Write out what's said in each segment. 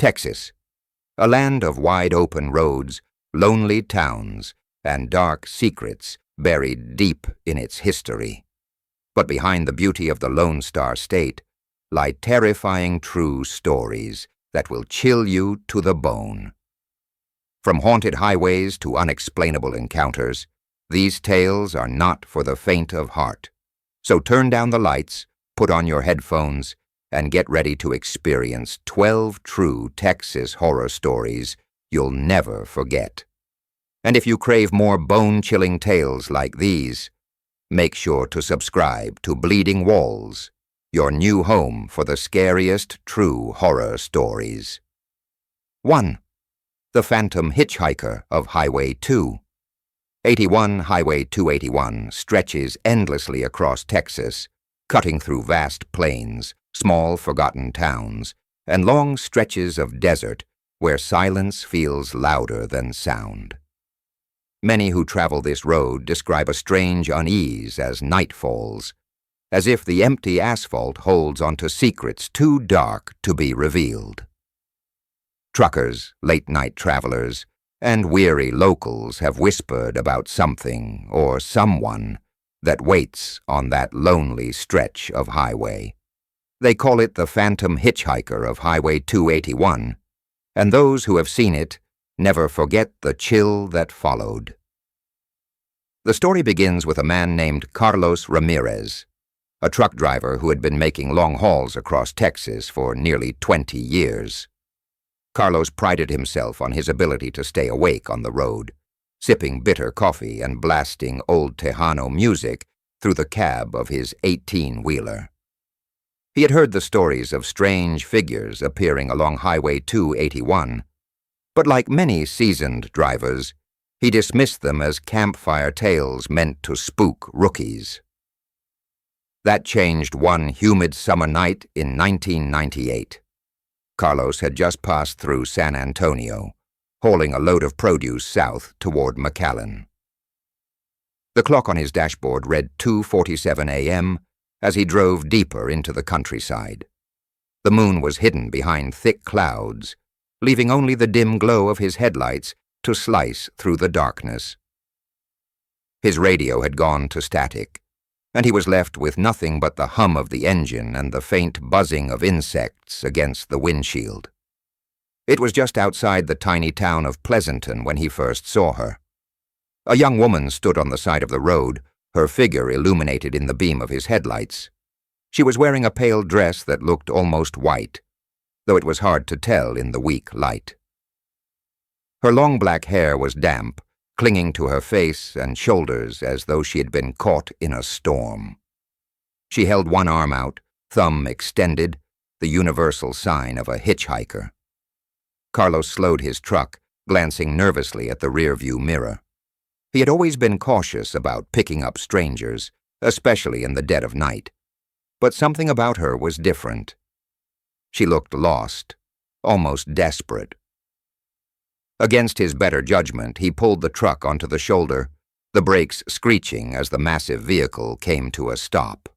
Texas, a land of wide-open roads, lonely towns, and dark secrets buried deep in its history. But behind the beauty of the Lone Star State lie terrifying true stories that will chill you to the bone. From haunted highways to unexplainable encounters, these tales are not for the faint of heart. So turn down the lights, put on your headphones, and get ready to experience 12 true Texas horror stories you'll never forget. And if you crave more bone-chilling tales like these, make sure to subscribe to Bleeding Walls, your new home for the scariest true horror stories. 1. The Phantom Hitchhiker of Highway 2. 81 Highway 281 stretches endlessly across Texas, cutting through vast plains, small forgotten towns, and long stretches of desert where silence feels louder than sound. Many who travel this road describe a strange unease as night falls, as if the empty asphalt holds onto secrets too dark to be revealed. Truckers, late-night travelers, and weary locals have whispered about something or someone that waits on that lonely stretch of highway. They call it the Phantom Hitchhiker of Highway 281, and those who have seen it never forget the chill that followed. The story begins with a man named Carlos Ramirez, a truck driver who had been making long hauls across Texas for nearly 20 years. Carlos prided himself on his ability to stay awake on the road, sipping bitter coffee and blasting old Tejano music through the cab of his 18-wheeler. He had heard the stories of strange figures appearing along Highway 281, but like many seasoned drivers, he dismissed them as campfire tales meant to spook rookies. That changed one humid summer night in 1998. Carlos had just passed through San Antonio, hauling a load of produce south toward McAllen. The clock on his dashboard read 2:47 a.m. as he drove deeper into the countryside. The moon was hidden behind thick clouds, leaving only the dim glow of his headlights to slice through the darkness. His radio had gone to static, and he was left with nothing but the hum of the engine and the faint buzzing of insects against the windshield. It was just outside the tiny town of Pleasanton when he first saw her. A young woman stood on the side of the road, her figure illuminated in the beam of his headlights. She was wearing a pale dress that looked almost white, though it was hard to tell in the weak light. Her long black hair was damp, clinging to her face and shoulders as though she had been caught in a storm. She held one arm out, thumb extended, the universal sign of a hitchhiker. Carlos slowed his truck, glancing nervously at the rearview mirror. He had always been cautious about picking up strangers, especially in the dead of night. But something about her was different. She looked lost, almost desperate. Against his better judgment, he pulled the truck onto the shoulder, the brakes screeching as the massive vehicle came to a stop.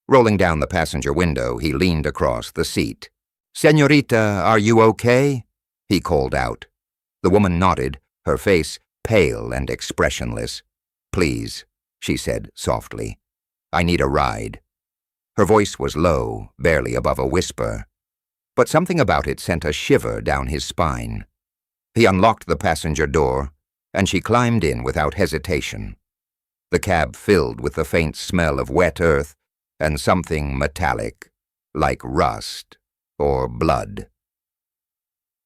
Rolling down the passenger window, he leaned across the seat. "Señorita, are you okay?" he called out. The woman nodded, her face pale and expressionless. "Please," she said softly. "I need a ride." Her voice was low, barely above a whisper, but something about it sent a shiver down his spine. He unlocked the passenger door, and she climbed in without hesitation. The cab filled with the faint smell of wet earth and something metallic, like rust or blood.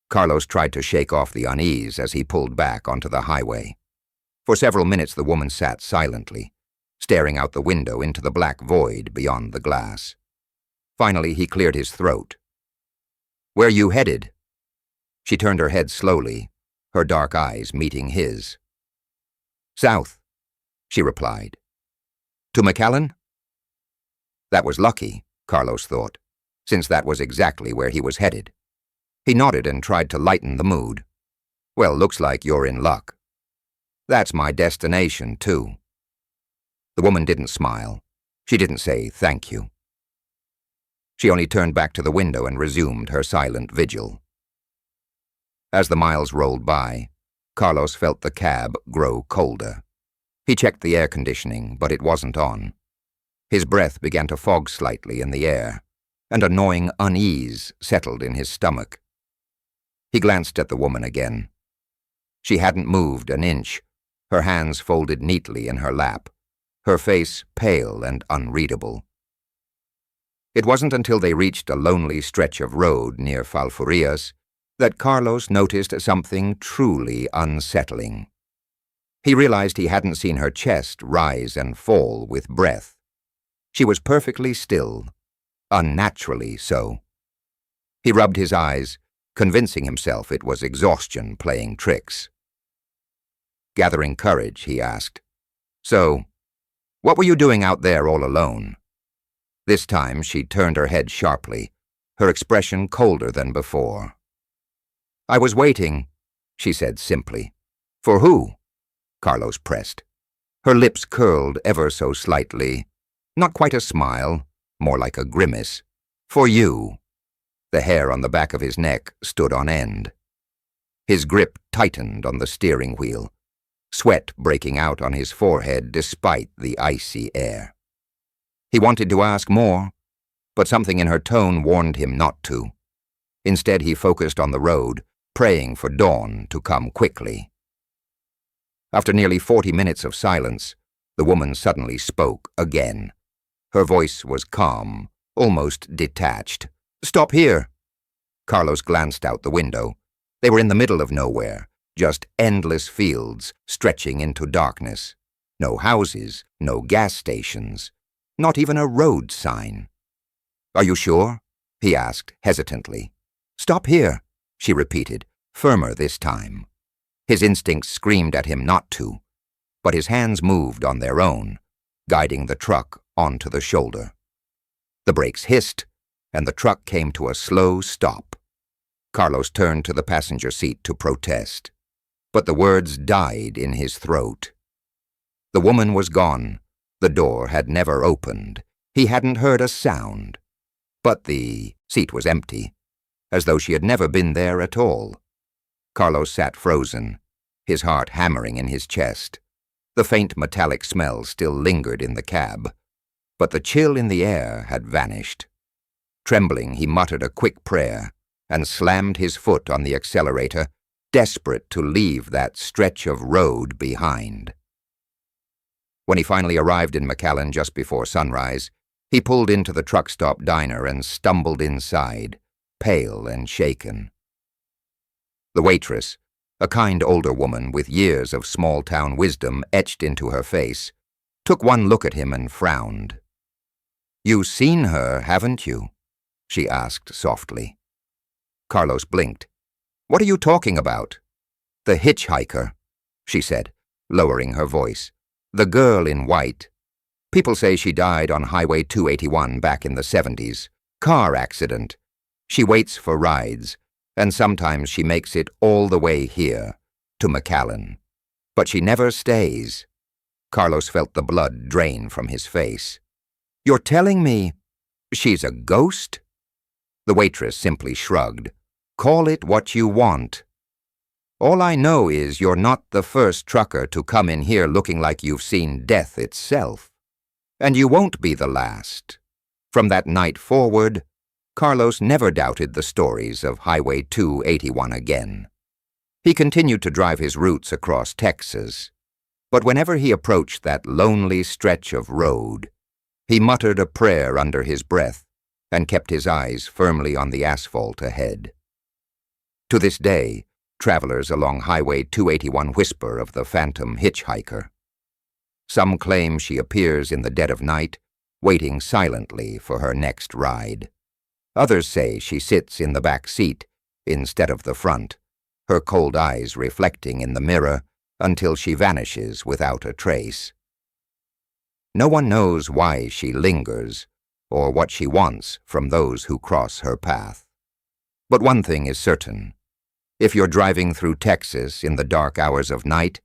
Carlos tried to shake off the unease as he pulled back onto the highway. For several minutes the woman sat silently, staring out the window into the black void beyond the glass. Finally he cleared his throat. "Where you headed?" She turned her head slowly, her dark eyes meeting his. "South," she replied. "To McAllen?" That was lucky, Carlos thought, since that was exactly where he was headed. He nodded and tried to lighten the mood. "Well, looks like you're in luck. That's my destination, too." The woman didn't smile. She didn't say thank you. She only turned back to the window and resumed her silent vigil. As the miles rolled by, Carlos felt the cab grow colder. He checked the air conditioning, but it wasn't on. His breath began to fog slightly in the air, and a gnawing unease settled in his stomach. He glanced at the woman again. She hadn't moved an inch, her hands folded neatly in her lap, her face pale and unreadable. It wasn't until they reached a lonely stretch of road near Falfurrias that Carlos noticed something truly unsettling. He realized he hadn't seen her chest rise and fall with breath. She was perfectly still, unnaturally so. He rubbed his eyes, convincing himself it was exhaustion playing tricks. Gathering courage, he asked, "So, what were you doing out there all alone?" This time she turned her head sharply, her expression colder than before. "I was waiting," she said simply. "For who?" Carlos pressed. Her lips curled ever so slightly, not quite a smile, more like a grimace. "For you." The hair on the back of his neck stood on end. His grip tightened on the steering wheel, sweat breaking out on his forehead despite the icy air. He wanted to ask more, but something in her tone warned him not to. Instead, he focused on the road, praying for dawn to come quickly. After nearly 40 minutes of silence, the woman suddenly spoke again. Her voice was calm, almost detached. "Stop here." Carlos glanced out the window. They were in the middle of nowhere, just endless fields stretching into darkness. No houses, no gas stations, not even a road sign. "Are you sure?" he asked hesitantly. "Stop here," she repeated, firmer this time. His instincts screamed at him not to, but his hands moved on their own, guiding the truck onto the shoulder. The brakes hissed, and the truck came to a slow stop. Carlos turned to the passenger seat to protest, but the words died in his throat. The woman was gone. The door had never opened. He hadn't heard a sound. But the seat was empty, as though she had never been there at all. Carlos sat frozen, his heart hammering in his chest. The faint metallic smell still lingered in the cab, but the chill in the air had vanished. Trembling, he muttered a quick prayer and slammed his foot on the accelerator, desperate to leave that stretch of road behind. When he finally arrived in McAllen just before sunrise, he pulled into the truck stop diner and stumbled inside, pale and shaken. The waitress, a kind older woman with years of small-town wisdom etched into her face, took one look at him and frowned. "You've seen her, haven't you?" she asked softly. Carlos blinked. "What are you talking about?" "The hitchhiker," she said, lowering her voice. "The girl in white. People say she died on Highway 281 back in the 70s. Car accident. She waits for rides, and sometimes she makes it all the way here, to McAllen. But she never stays." Carlos felt the blood drain from his face. "You're telling me she's a ghost?" The waitress simply shrugged. "Call it what you want. All I know is you're not the first trucker to come in here looking like you've seen death itself. And you won't be the last." From that night forward, Carlos never doubted the stories of Highway 281 again. He continued to drive his routes across Texas, but whenever he approached that lonely stretch of road, he muttered a prayer under his breath and kept his eyes firmly on the asphalt ahead. To this day, travelers along Highway 281 whisper of the phantom hitchhiker. Some claim she appears in the dead of night, waiting silently for her next ride. Others say she sits in the back seat instead of the front, her cold eyes reflecting in the mirror until she vanishes without a trace. No one knows why she lingers or what she wants from those who cross her path. But one thing is certain. If you're driving through Texas in the dark hours of night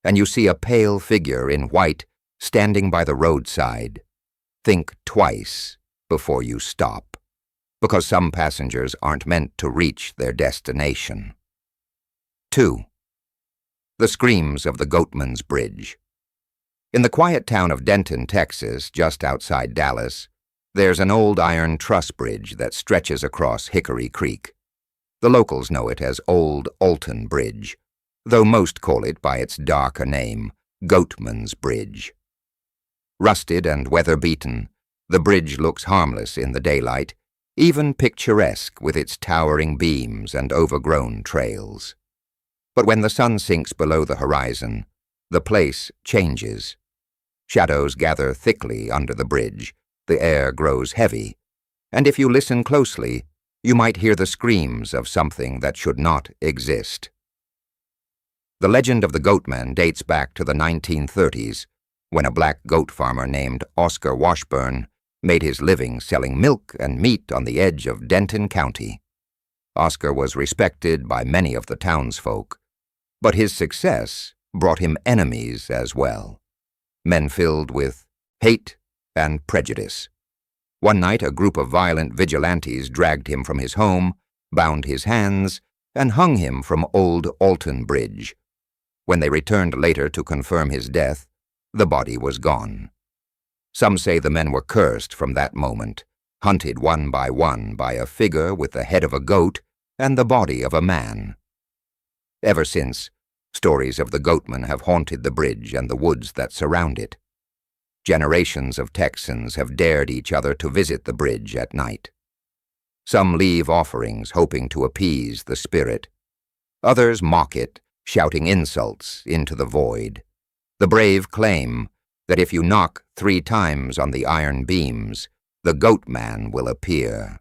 and you see a pale figure in white standing by the roadside, think twice before you stop, because some passengers aren't meant to reach their destination. 2. The Screams of the Goatman's Bridge. In the quiet town of Denton, Texas, just outside Dallas, there's an old iron truss bridge that stretches across Hickory Creek. The locals know it as Old Alton Bridge, though most call it by its darker name, Goatman's Bridge. Rusted and weather-beaten, the bridge looks harmless in the daylight, even picturesque with its towering beams and overgrown trails. But when the sun sinks below the horizon, the place changes. Shadows gather thickly under the bridge, the air grows heavy, and if you listen closely, you might hear the screams of something that should not exist. The legend of the Goatman dates back to the 1930s, when a black goat farmer named Oscar Washburn made his living selling milk and meat on the edge of Denton County. Oscar was respected by many of the townsfolk, but his success brought him enemies as well, men filled with hate and prejudice. One night, a group of violent vigilantes dragged him from his home, bound his hands, and hung him from Old Alton Bridge. When they returned later to confirm his death, the body was gone. Some say the men were cursed from that moment, hunted one by a figure with the head of a goat and the body of a man. Ever since, stories of the Goatman have haunted the bridge and the woods that surround it. Generations of Texans have dared each other to visit the bridge at night. Some leave offerings hoping to appease the spirit. Others mock it, shouting insults into the void. The brave claim that if you knock 3 times on the iron beams, the Goatman will appear.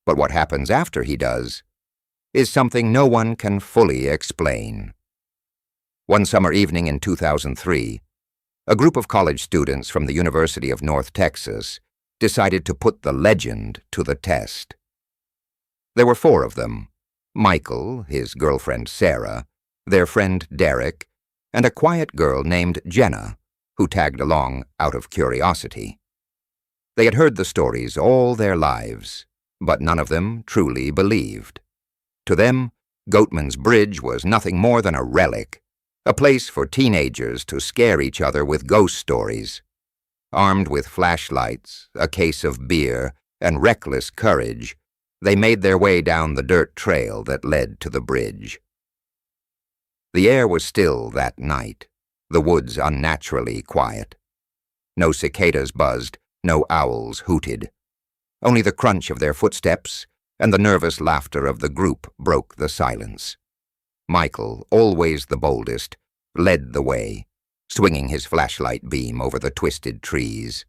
But what happens after he does is something no one can fully explain. One summer evening in 2003, a group of college students from the University of North Texas decided to put the legend to the test. There were 4 of them: Michael, his girlfriend Sarah, their friend Derek, and a quiet girl named Jenna, who tagged along out of curiosity. They had heard the stories all their lives, but none of them truly believed. To them, Goatman's Bridge was nothing more than a relic, a place for teenagers to scare each other with ghost stories. Armed with flashlights, a case of beer, and reckless courage, they made their way down the dirt trail that led to the bridge. The air was still that night, the woods unnaturally quiet. No cicadas buzzed, no owls hooted. Only the crunch of their footsteps and the nervous laughter of the group broke the silence. Michael, always the boldest, led the way, swinging his flashlight beam over the twisted trees.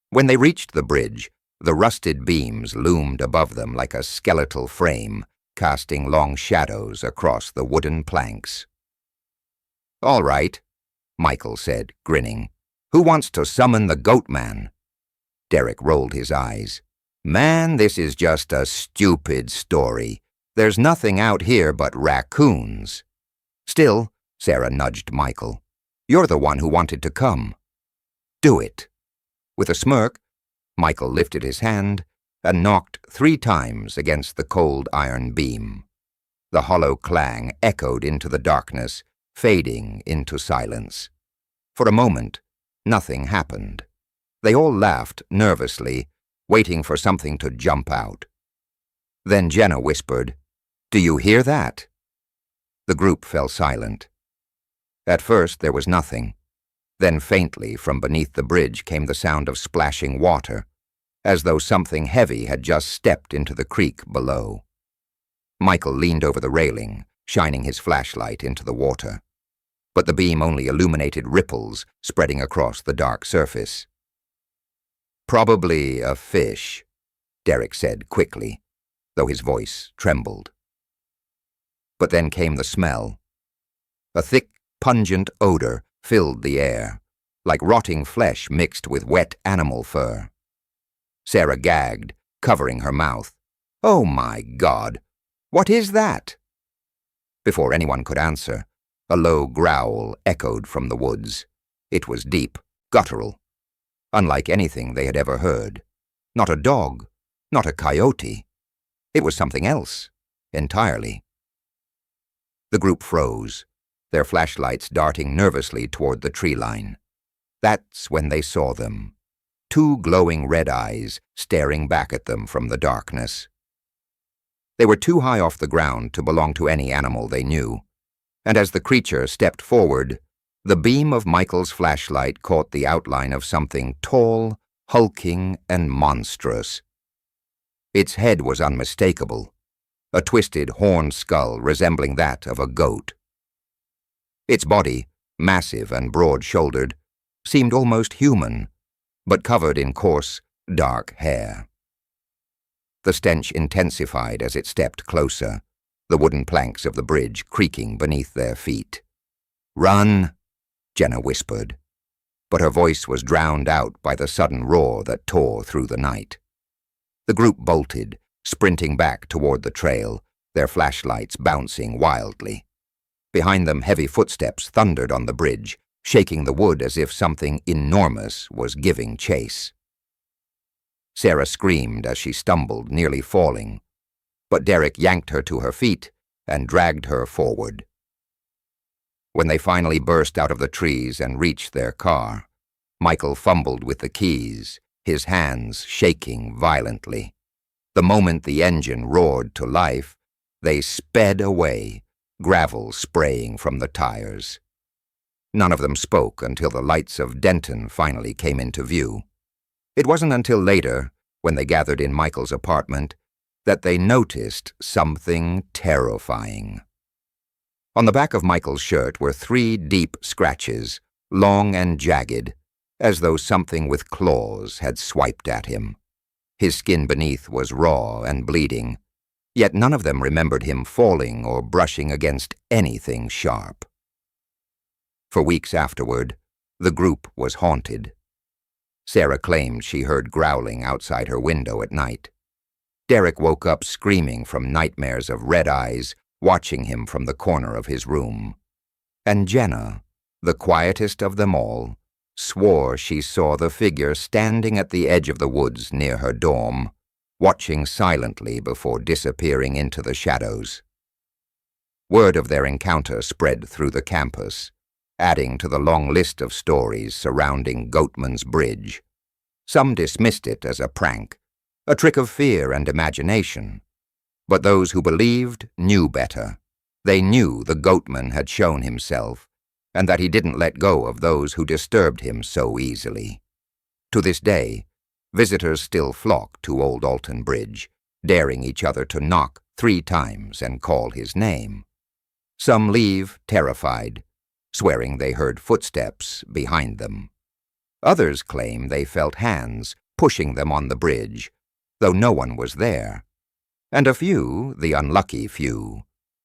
When they reached the bridge, the rusted beams loomed above them like a skeletal frame, casting long shadows across the wooden planks. "All right," Michael said, grinning. "Who wants to summon the Goatman?" Derek rolled his eyes. "Man, this is just a stupid story. There's nothing out here but raccoons." "Still," Sarah nudged Michael, "you're the one who wanted to come. Do it." With a smirk, Michael lifted his hand and knocked 3 times against the cold iron beam. The hollow clang echoed into the darkness, fading into silence. For a moment, nothing happened. They all laughed nervously, waiting for something to jump out. Then Jenna whispered, "Do you hear that?" The group fell silent. At first there was nothing. Then faintly from beneath the bridge came the sound of splashing water, as though something heavy had just stepped into the creek below. Michael leaned over the railing, shining his flashlight into the water. But the beam only illuminated ripples spreading across the dark surface. "Probably a fish," Derek said quickly, though his voice trembled. But then came the smell. A thick, pungent odor filled the air, like rotting flesh mixed with wet animal fur. Sarah gagged, covering her mouth. "Oh my God! What is that?" Before anyone could answer, a low growl echoed from the woods. It was deep, guttural, unlike anything they had ever heard. Not a dog, not a coyote. It was something else, entirely. The group froze, their flashlights darting nervously toward the tree line. That's when they saw them, two glowing red eyes staring back at them from the darkness. They were too high off the ground to belong to any animal they knew, and as the creature stepped forward, the beam of Michael's flashlight caught the outline of something tall, hulking, and monstrous. Its head was unmistakable, a twisted horned skull resembling that of a goat. Its body, massive and broad-shouldered, seemed almost human, but covered in coarse, dark hair. The stench intensified as it stepped closer, the wooden planks of the bridge creaking beneath their feet. "Run," Jenna whispered, but her voice was drowned out by the sudden roar that tore through the night. The group bolted, sprinting back toward the trail, their flashlights bouncing wildly. Behind them, heavy footsteps thundered on the bridge, shaking the wood as if something enormous was giving chase. Sarah screamed as she stumbled, nearly falling, but Derek yanked her to her feet and dragged her forward. When they finally burst out of the trees and reached their car, Michael fumbled with the keys, his hands shaking violently. The moment the engine roared to life, they sped away, gravel spraying from the tires. None of them spoke until the lights of Denton finally came into view. It wasn't until later, when they gathered in Michael's apartment, that they noticed something terrifying. On the back of Michael's shirt were 3 deep scratches, long and jagged, as though something with claws had swiped at him. His skin beneath was raw and bleeding, yet none of them remembered him falling or brushing against anything sharp. For weeks afterward, the group was haunted. Sarah claimed she heard growling outside her window at night. Derek woke up screaming from nightmares of red eyes watching him from the corner of his room. And Jenna, the quietest of them all, swore she saw the figure standing at the edge of the woods near her dorm, watching silently before disappearing into the shadows. Word of their encounter spread through the campus, adding to the long list of stories surrounding Goatman's Bridge. Some dismissed it as a prank, a trick of fear and imagination. But those who believed knew better. They knew the Goatman had shown himself, and that he didn't let go of those who disturbed him so easily. To this day, visitors still flock to Old Alton Bridge, daring each other to knock 3 times and call his name. Some leave terrified, swearing they heard footsteps behind them. Others claim they felt hands pushing them on the bridge, though no one was there. And a few, the unlucky few,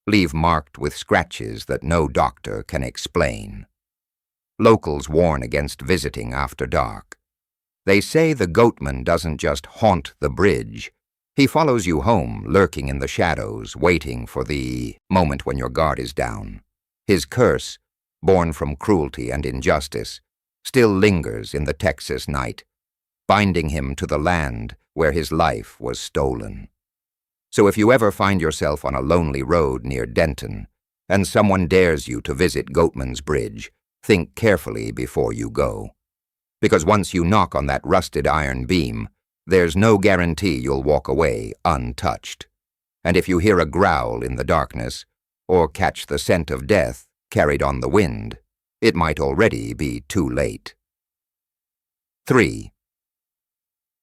leave marked with scratches that no doctor can explain. Locals warn against visiting after dark. They say the Goatman doesn't just haunt the bridge. He follows you home, lurking in the shadows, waiting for the moment when your guard is down. His curse, born from cruelty and injustice, still lingers in the Texas night, binding him to the land where his life was stolen. So if you ever find yourself on a lonely road near Denton, and someone dares you to visit Goatman's Bridge, think carefully before you go. Because once you knock on that rusted iron beam, there's no guarantee you'll walk away untouched. And if you hear a growl in the darkness, or catch the scent of death carried on the wind, it might already be too late. 3.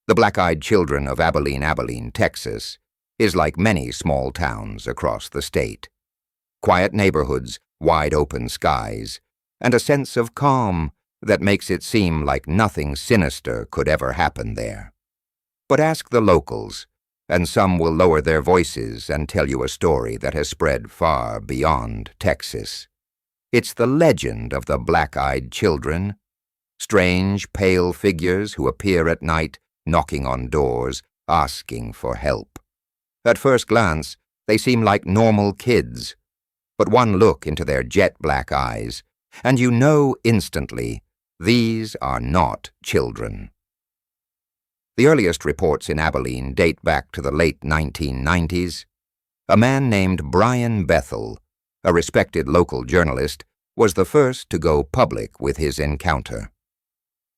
The black-eyed children of Abilene, Texas, is like many small towns across the state. Quiet neighborhoods, wide open skies, and a sense of calm that makes it seem like nothing sinister could ever happen there. But ask the locals, and some will lower their voices and tell you a story that has spread far beyond Texas. It's the legend of the black-eyed children, strange, pale figures who appear at night, knocking on doors, asking for help. At first glance, they seem like normal kids, but one look into their jet-black eyes, and you know instantly these are not children. The earliest reports in Abilene date back to the late 1990s. A man named Brian Bethel, a respected local journalist, was the first to go public with his encounter.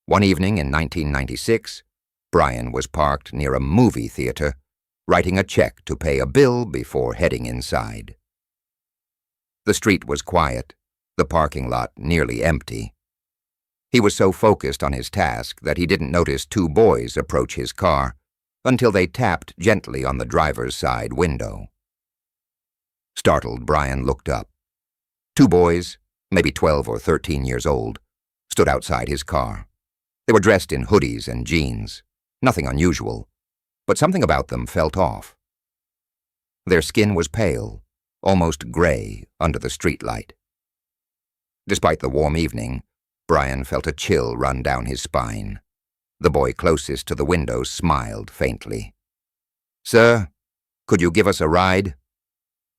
One evening in 1996, Brian was parked near a movie theater, writing a check to pay a bill before heading inside. The street was quiet, the parking lot nearly empty. He was so focused on his task that he didn't notice two boys approach his car until they tapped gently on the driver's side window. Startled, Brian looked up. Two boys, maybe 12 or 13 years old, stood outside his car. They were dressed in hoodies and jeans, nothing unusual, but something about them felt off. Their skin was pale, almost gray under the streetlight. Despite the warm evening, Brian felt a chill run down his spine. The boy closest to the window smiled faintly. "Sir, could you give us a ride?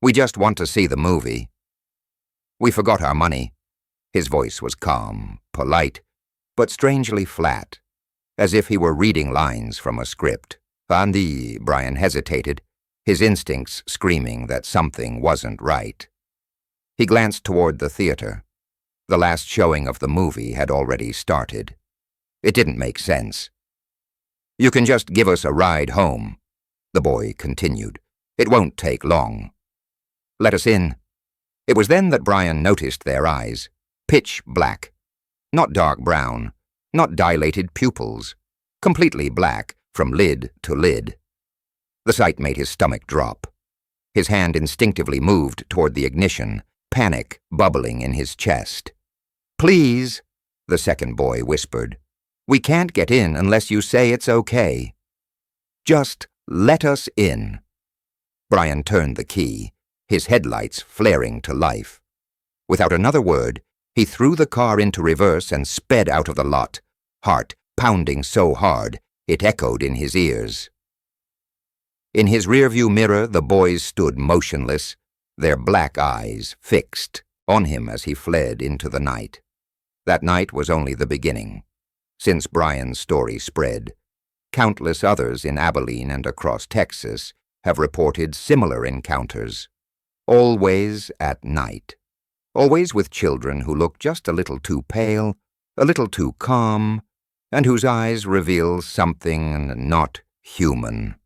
We just want to see the movie." "We forgot our money." His voice was calm, polite, but strangely flat, as if he were reading lines from a script. "Andy," Brian hesitated, his instincts screaming that something wasn't right. He glanced toward the theater. The last showing of the movie had already started. It didn't make sense. "You can just give us a ride home," the boy continued. "It won't take long." "Let us in." It was then that Brian noticed their eyes, pitch black. Not dark brown, not dilated pupils, completely black from lid to lid. The sight made his stomach drop. His hand instinctively moved toward the ignition, panic bubbling in his chest. "Please," the second boy whispered. "We can't get in unless you say it's okay. Just let us in." Brian turned the key, his headlights flaring to life. Without another word, he threw the car into reverse and sped out of the lot, heart pounding so hard it echoed in his ears. In his rearview mirror, the boys stood motionless, their black eyes fixed on him as he fled into the night. That night was only the beginning. Since Brian's story spread, countless others in Abilene and across Texas have reported similar encounters, always at night, always with children who look just a little too pale, a little too calm, and whose eyes reveal something not human.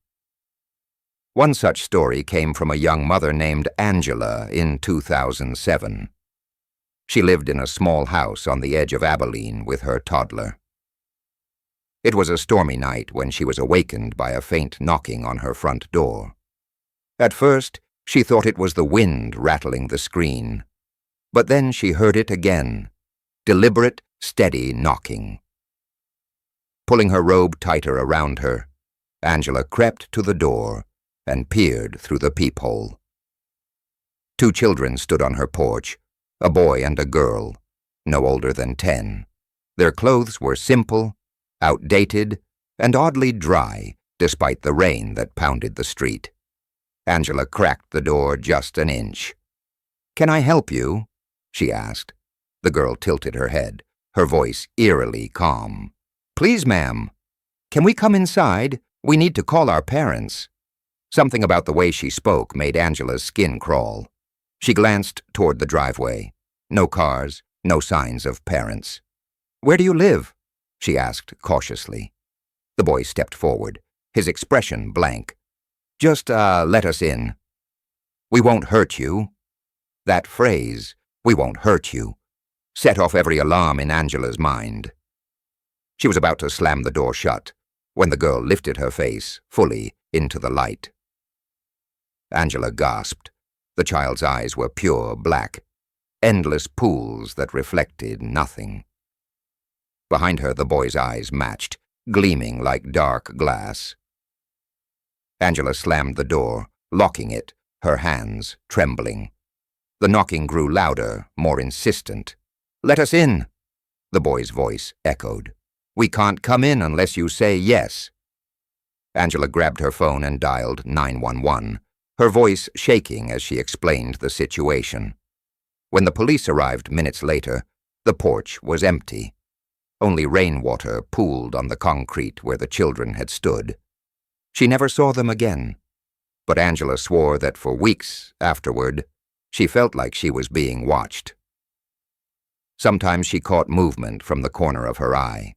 One such story came from a young mother named Angela in 2007. She lived in a small house on the edge of Abilene with her toddler. It was a stormy night when she was awakened by a faint knocking on her front door. At first, she thought it was the wind rattling the screen, but then she heard it again, deliberate, steady knocking. Pulling her robe tighter around her, Angela crept to the door and peered through the peephole. Two children stood on her porch, a boy and a girl, no older than 10. Their clothes were simple, outdated, and oddly dry despite the rain that pounded the street. Angela cracked the door just an inch. "Can I help you?" she asked. The girl tilted her head, her voice eerily calm. "Please, ma'am. Can we come inside? We need to call our parents." Something about the way she spoke made Angela's skin crawl. She glanced toward the driveway. No cars, no signs of parents. "Where do you live?" she asked cautiously. The boy stepped forward, his expression blank. "Just, let us in." "We won't hurt you." That phrase, "we won't hurt you," set off every alarm in Angela's mind. She was about to slam the door shut when the girl lifted her face fully into the light. Angela gasped. The child's eyes were pure black, endless pools that reflected nothing. Behind her, the boy's eyes matched, gleaming like dark glass. Angela slammed the door, locking it, her hands trembling. The knocking grew louder, more insistent. "Let us in," the boy's voice echoed. "We can't come in unless you say yes." Angela grabbed her phone and dialed 911, her voice shaking as she explained the situation. When the police arrived minutes later, the porch was empty. Only rainwater pooled on the concrete where the children had stood. She never saw them again, but Angela swore that for weeks afterward, She felt like she was being watched. Sometimes she caught movement from the corner of her eye.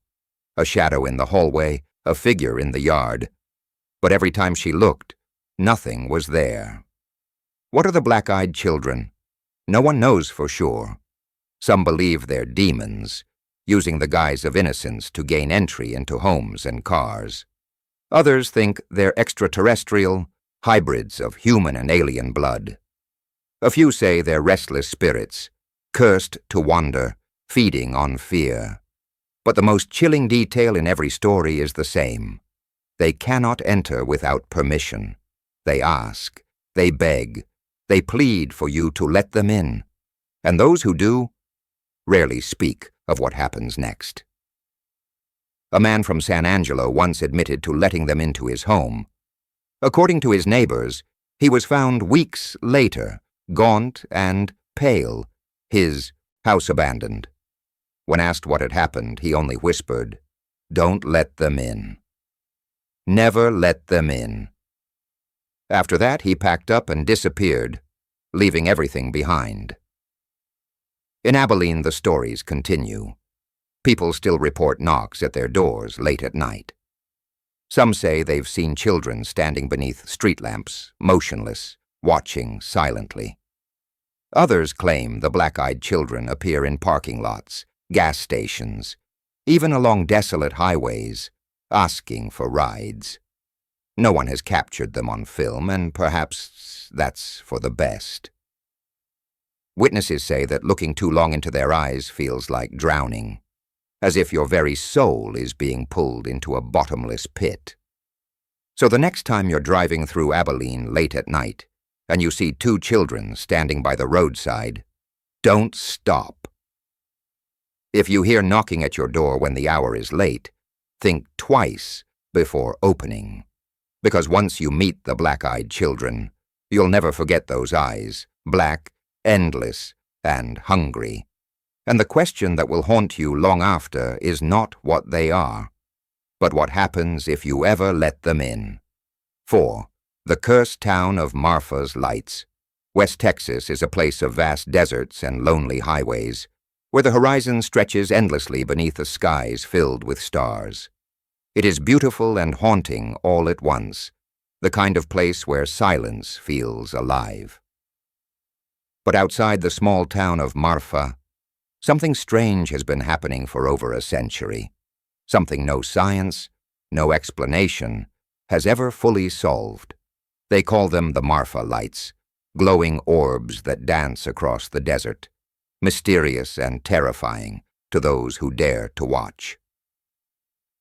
A shadow in the hallway, a figure in the yard. But every time she looked, nothing was there. What are the black-eyed children? No one knows for sure. Some believe they're demons, using the guise of innocence to gain entry into homes and cars. Others think they're extraterrestrial, hybrids of human and alien blood. A few say they're restless spirits, cursed to wander, feeding on fear. But the most chilling detail in every story is the same. They cannot enter without permission. They ask, they beg, they plead for you to let them in. And those who do rarely speak of what happens next. A man from San Angelo once admitted to letting them into his home. According to his neighbors, he was found weeks later, gaunt and pale, his house abandoned. When asked what had happened, he only whispered, "Don't let them in. Never let them in." After that, he packed up and disappeared, leaving everything behind. In Abilene, the stories continue. People still report knocks at their doors late at night. Some say they've seen children standing beneath street lamps, motionless, watching silently. Others claim the black-eyed children appear in parking lots, gas stations, even along desolate highways, asking for rides. No one has captured them on film, and perhaps that's for the best. Witnesses say that looking too long into their eyes feels like drowning, as if your very soul is being pulled into a bottomless pit. So the next time you're driving through Abilene late at night, and you see two children standing by the roadside, don't stop. If you hear knocking at your door when the hour is late, think twice before opening. Because once you meet the black-eyed children, you'll never forget those eyes, black, endless, and hungry. And the question that will haunt you long after is not what they are, but what happens if you ever let them in. 4. The cursed town of Marfa's lights. West Texas is a place of vast deserts and lonely highways, where the horizon stretches endlessly beneath the skies filled with stars. It is beautiful and haunting all at once, the kind of place where silence feels alive. But outside the small town of Marfa, something strange has been happening for over a century. Something no science, no explanation, has ever fully solved. They call them the Marfa lights, glowing orbs that dance across the desert, mysterious and terrifying to those who dare to watch.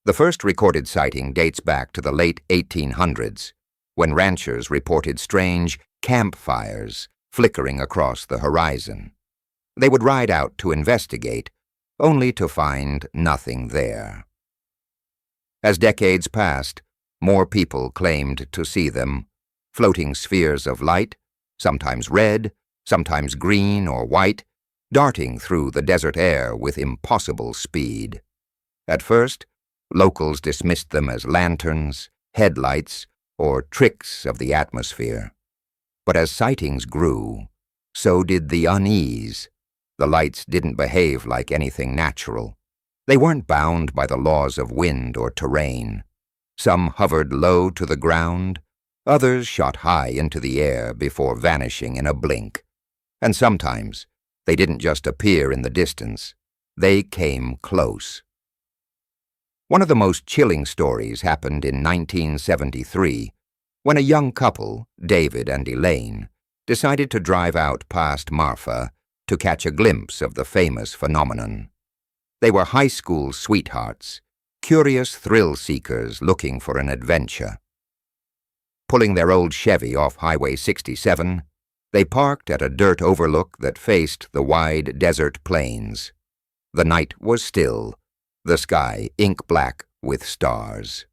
The first recorded sighting dates back to the late 1800s, when ranchers reported strange campfires flickering across the horizon. They would ride out to investigate, only to find nothing there. As decades passed, more people claimed to see them, floating spheres of light, sometimes red, sometimes green or white, darting through the desert air with impossible speed. At first, locals dismissed them as lanterns, headlights, or tricks of the atmosphere. But as sightings grew, so did the unease. The lights didn't behave like anything natural. They weren't bound by the laws of wind or terrain. Some hovered low to the ground, others shot high into the air before vanishing in a blink. And sometimes, they didn't just appear in the distance, they came close. One of the most chilling stories happened in 1973, when a young couple, David and Elaine, decided to drive out past Marfa to catch a glimpse of the famous phenomenon. They were high school sweethearts, curious thrill-seekers looking for an adventure. Pulling their old Chevy off Highway 67, they parked at a dirt overlook that faced the wide desert plains. The night was still, the sky ink black with stars.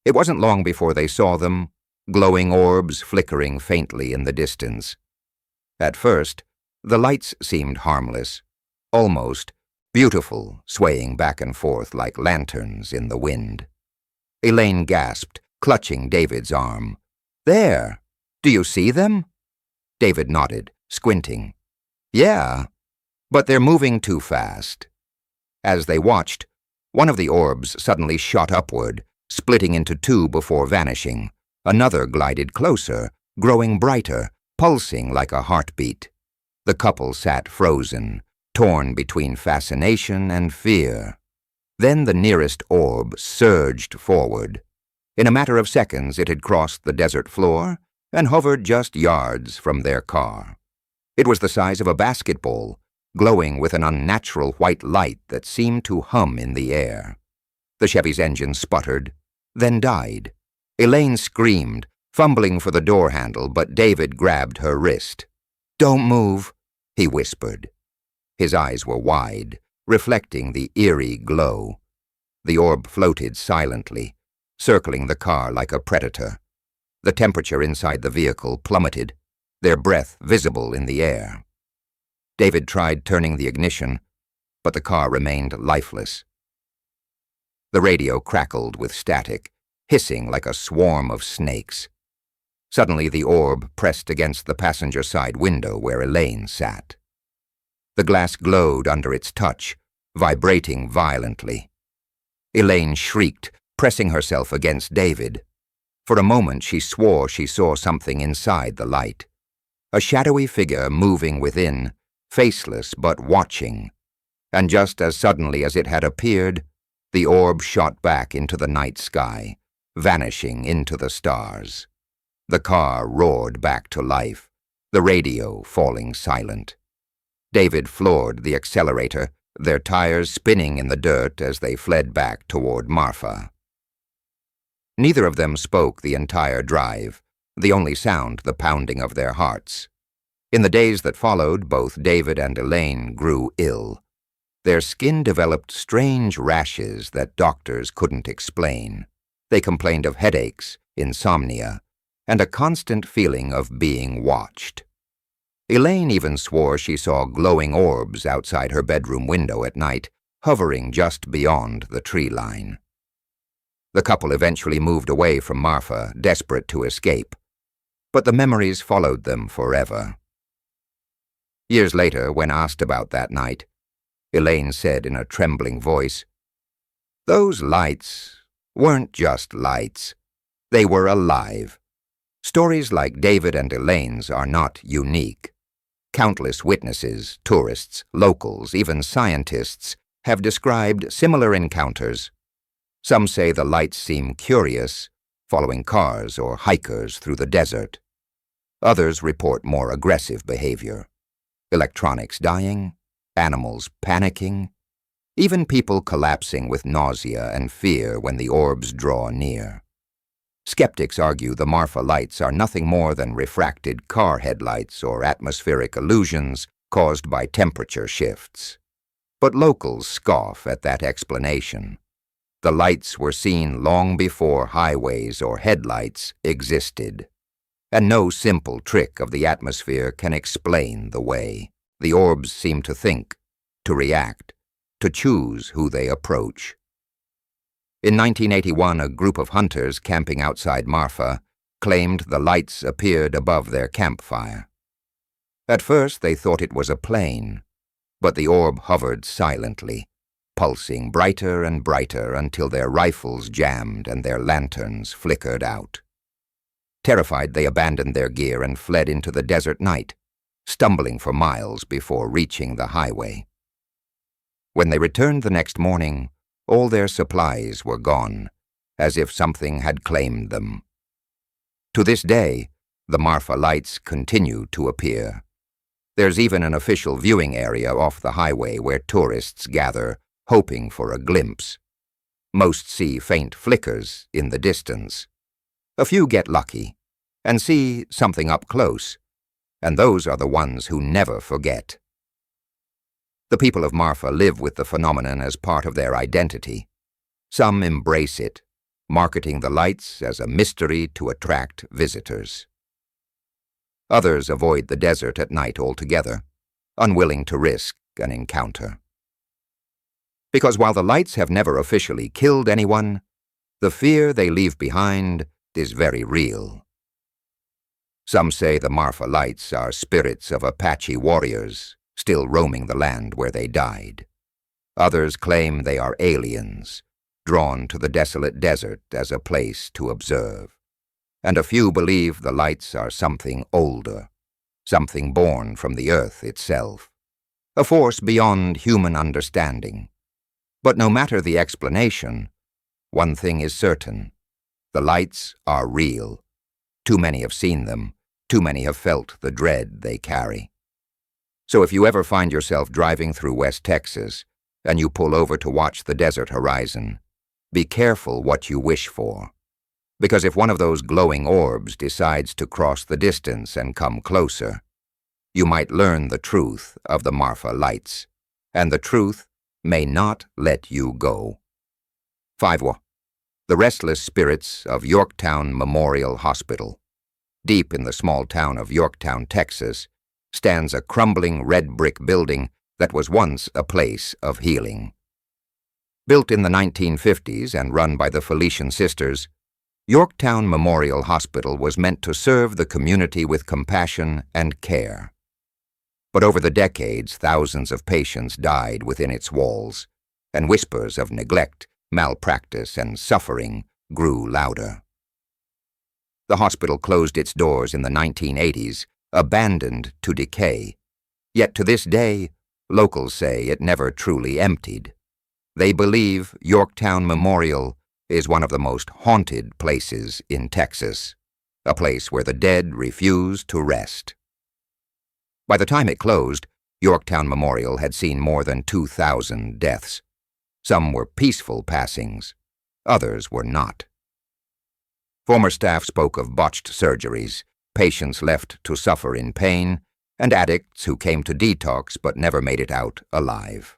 It wasn't long before they saw them, glowing orbs flickering faintly in the distance. At first, the lights seemed harmless, almost beautiful, swaying back and forth like lanterns in the wind. Elaine gasped, clutching David's arm. "There! Do you see them?" David nodded, squinting. Yeah, but they're moving too fast. As they watched, one of the orbs suddenly shot upward, splitting into two before vanishing. Another glided closer, growing brighter, pulsing like a heartbeat. The couple sat frozen, torn between fascination and fear. Then the nearest orb surged forward. In a matter of seconds it had crossed the desert floor and hovered just yards from their car. It was the size of a basketball, glowing with an unnatural white light that seemed to hum in the air. The Chevy's engine sputtered, then died. Elaine screamed, fumbling for the door handle, but David grabbed her wrist. "Don't move," he whispered. His eyes were wide, reflecting the eerie glow. The orb floated silently, circling the car like a predator. The temperature inside the vehicle plummeted, their breath visible in the air. David tried turning the ignition, but the car remained lifeless. The radio crackled with static, hissing like a swarm of snakes. Suddenly the orb pressed against the passenger side window where Elaine sat. The glass glowed under its touch, vibrating violently. Elaine shrieked, pressing herself against David. For a moment she swore she saw something inside the light. A shadowy figure moving within, faceless but watching. And just as suddenly as it had appeared, the orb shot back into the night sky, vanishing into the stars. The car roared back to life, the radio falling silent. David floored the accelerator, their tires spinning in the dirt as they fled back toward Marfa. Neither of them spoke the entire drive, the only sound the pounding of their hearts. In the days that followed, both David and Elaine grew ill. Their skin developed strange rashes that doctors couldn't explain. They complained of headaches, insomnia, and a constant feeling of being watched. Elaine even swore she saw glowing orbs outside her bedroom window at night, hovering just beyond the tree line. The couple eventually moved away from Marfa, desperate to escape, but the memories followed them forever. Years later, when asked about that night, Elaine said in a trembling voice, "Those lights weren't just lights. They were alive. Stories like David and Elaine's are not unique. Countless witnesses, tourists, locals, even scientists have described similar encounters. Some say the lights seem curious, following cars or hikers through the desert. Others report more aggressive behavior. Electronics dying, animals panicking, even people collapsing with nausea and fear when the orbs draw near. Skeptics argue the Marfa lights are nothing more than refracted car headlights or atmospheric illusions caused by temperature shifts. But locals scoff at that explanation. The lights were seen long before highways or headlights existed. And no simple trick of the atmosphere can explain the way. The orbs seem to think, to react, to choose who they approach. In 1981, a group of hunters camping outside Marfa claimed the lights appeared above their campfire. At first they thought it was a plane, but the orb hovered silently, pulsing brighter and brighter until their rifles jammed and their lanterns flickered out. Terrified, they abandoned their gear and fled into the desert night, stumbling for miles before reaching the highway. When they returned the next morning, all their supplies were gone, as if something had claimed them. To this day, the Marfa lights continue to appear. There's even an official viewing area off the highway where tourists gather, hoping for a glimpse. Most see faint flickers in the distance. A few get lucky and see something up close, and those are the ones who never forget. The people of Marfa live with the phenomenon as part of their identity. Some embrace it, marketing the lights as a mystery to attract visitors. Others avoid the desert at night altogether, unwilling to risk an encounter. Because while the lights have never officially killed anyone, the fear they leave behind is very real. Some say the Marfa lights are spirits of Apache warriors still roaming the land where they died. Others claim they are aliens, drawn to the desolate desert as a place to observe. And a few believe the lights are something older, something born from the earth itself, a force beyond human understanding. But no matter the explanation, one thing is certain: the lights are real. Too many have seen them, too many have felt the dread they carry. So if you ever find yourself driving through West Texas and you pull over to watch the desert horizon, be careful what you wish for. Because if one of those glowing orbs decides to cross the distance and come closer, you might learn the truth of the Marfa lights, and the truth may not let you go. 5. The restless spirits of Yorktown Memorial Hospital. Deep in the small town of Yorktown, Texas, stands a crumbling red brick building that was once a place of healing. Built in the 1950s and run by the Felician sisters, Yorktown Memorial Hospital was meant to serve the community with compassion and care. But over the decades, thousands of patients died within its walls, and whispers of neglect, malpractice, and suffering grew louder. The hospital closed its doors in the 1980s, abandoned to decay. Yet to this day, locals say it never truly emptied. They believe Yorktown Memorial is one of the most haunted places in Texas, a place where the dead refuse to rest. By the time it closed, Yorktown Memorial had seen more than 2,000 deaths. Some were peaceful passings, others were not. Former staff spoke of botched surgeries, patients left to suffer in pain, and addicts who came to detox but never made it out alive.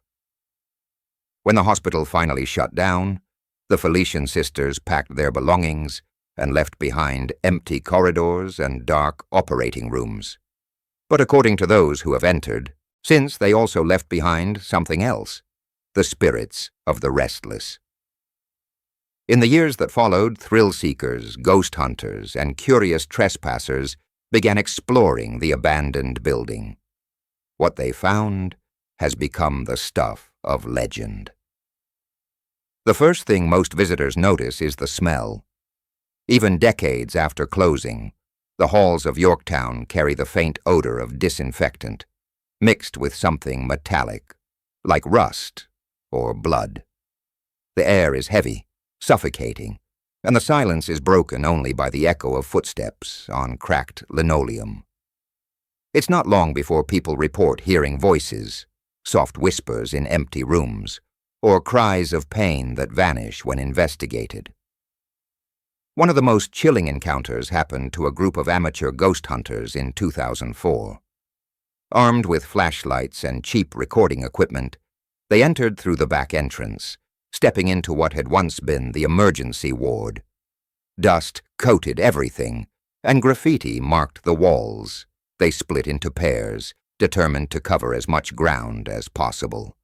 When the hospital finally shut down, the Felician sisters packed their belongings and left behind empty corridors and dark operating rooms. But according to those who have entered, since they also left behind something else, the spirits of the restless. In the years that followed, thrill-seekers, ghost hunters, and curious trespassers began exploring the abandoned building. What they found has become the stuff of legend. The first thing most visitors notice is the smell. Even decades after closing, the halls of Yorktown carry the faint odor of disinfectant, mixed with something metallic, like rust or blood. The air is heavy, suffocating, and the silence is broken only by the echo of footsteps on cracked linoleum. It's not long before people report hearing voices, soft whispers in empty rooms, or cries of pain that vanish when investigated. One of the most chilling encounters happened to a group of amateur ghost hunters in 2004. Armed with flashlights and cheap recording equipment, they entered through the back entrance, stepping into what had once been the emergency ward. Dust coated everything, and graffiti marked the walls. They split into pairs, determined to cover as much ground as possible.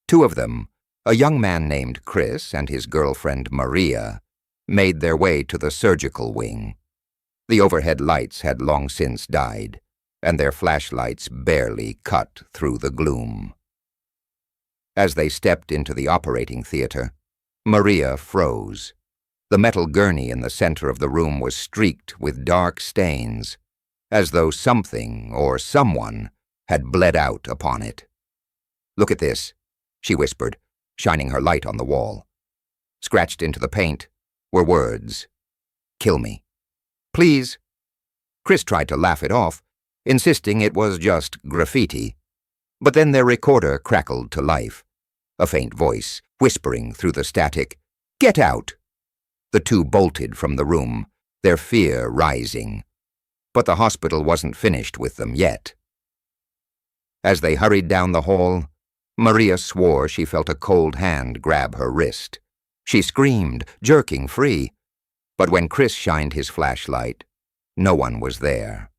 Two of them, a young man named Chris and his girlfriend Maria, made their way to the surgical wing. The overhead lights had long since died, and their flashlights barely cut through the gloom. As they stepped into the operating theater, Maria froze. The metal gurney in the center of the room was streaked with dark stains, as though something or someone had bled out upon it. "Look at this," she whispered, shining her light on the wall. Scratched into the paint were words, "Kill me. Please." Chris tried to laugh it off, insisting it was just graffiti. But then their recorder crackled to life. A faint voice, whispering through the static, "Get out!" The two bolted from the room, their fear rising. But the hospital wasn't finished with them yet. As they hurried down the hall, Maria swore she felt a cold hand grab her wrist. She screamed, jerking free. But when Chris shined his flashlight, no one was there.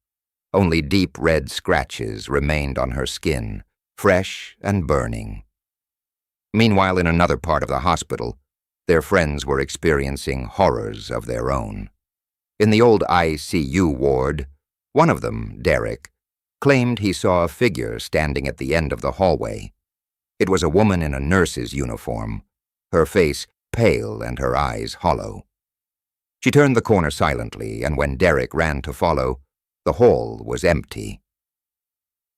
Only deep red scratches remained on her skin, fresh and burning. Meanwhile, in another part of the hospital, their friends were experiencing horrors of their own. In the old ICU ward, One of them, Derek, claimed he saw a figure standing at the end of the hallway. It was a woman in a nurse's uniform, her face pale and her eyes hollow. She turned the corner silently, and when Derek ran to follow, the hall was empty.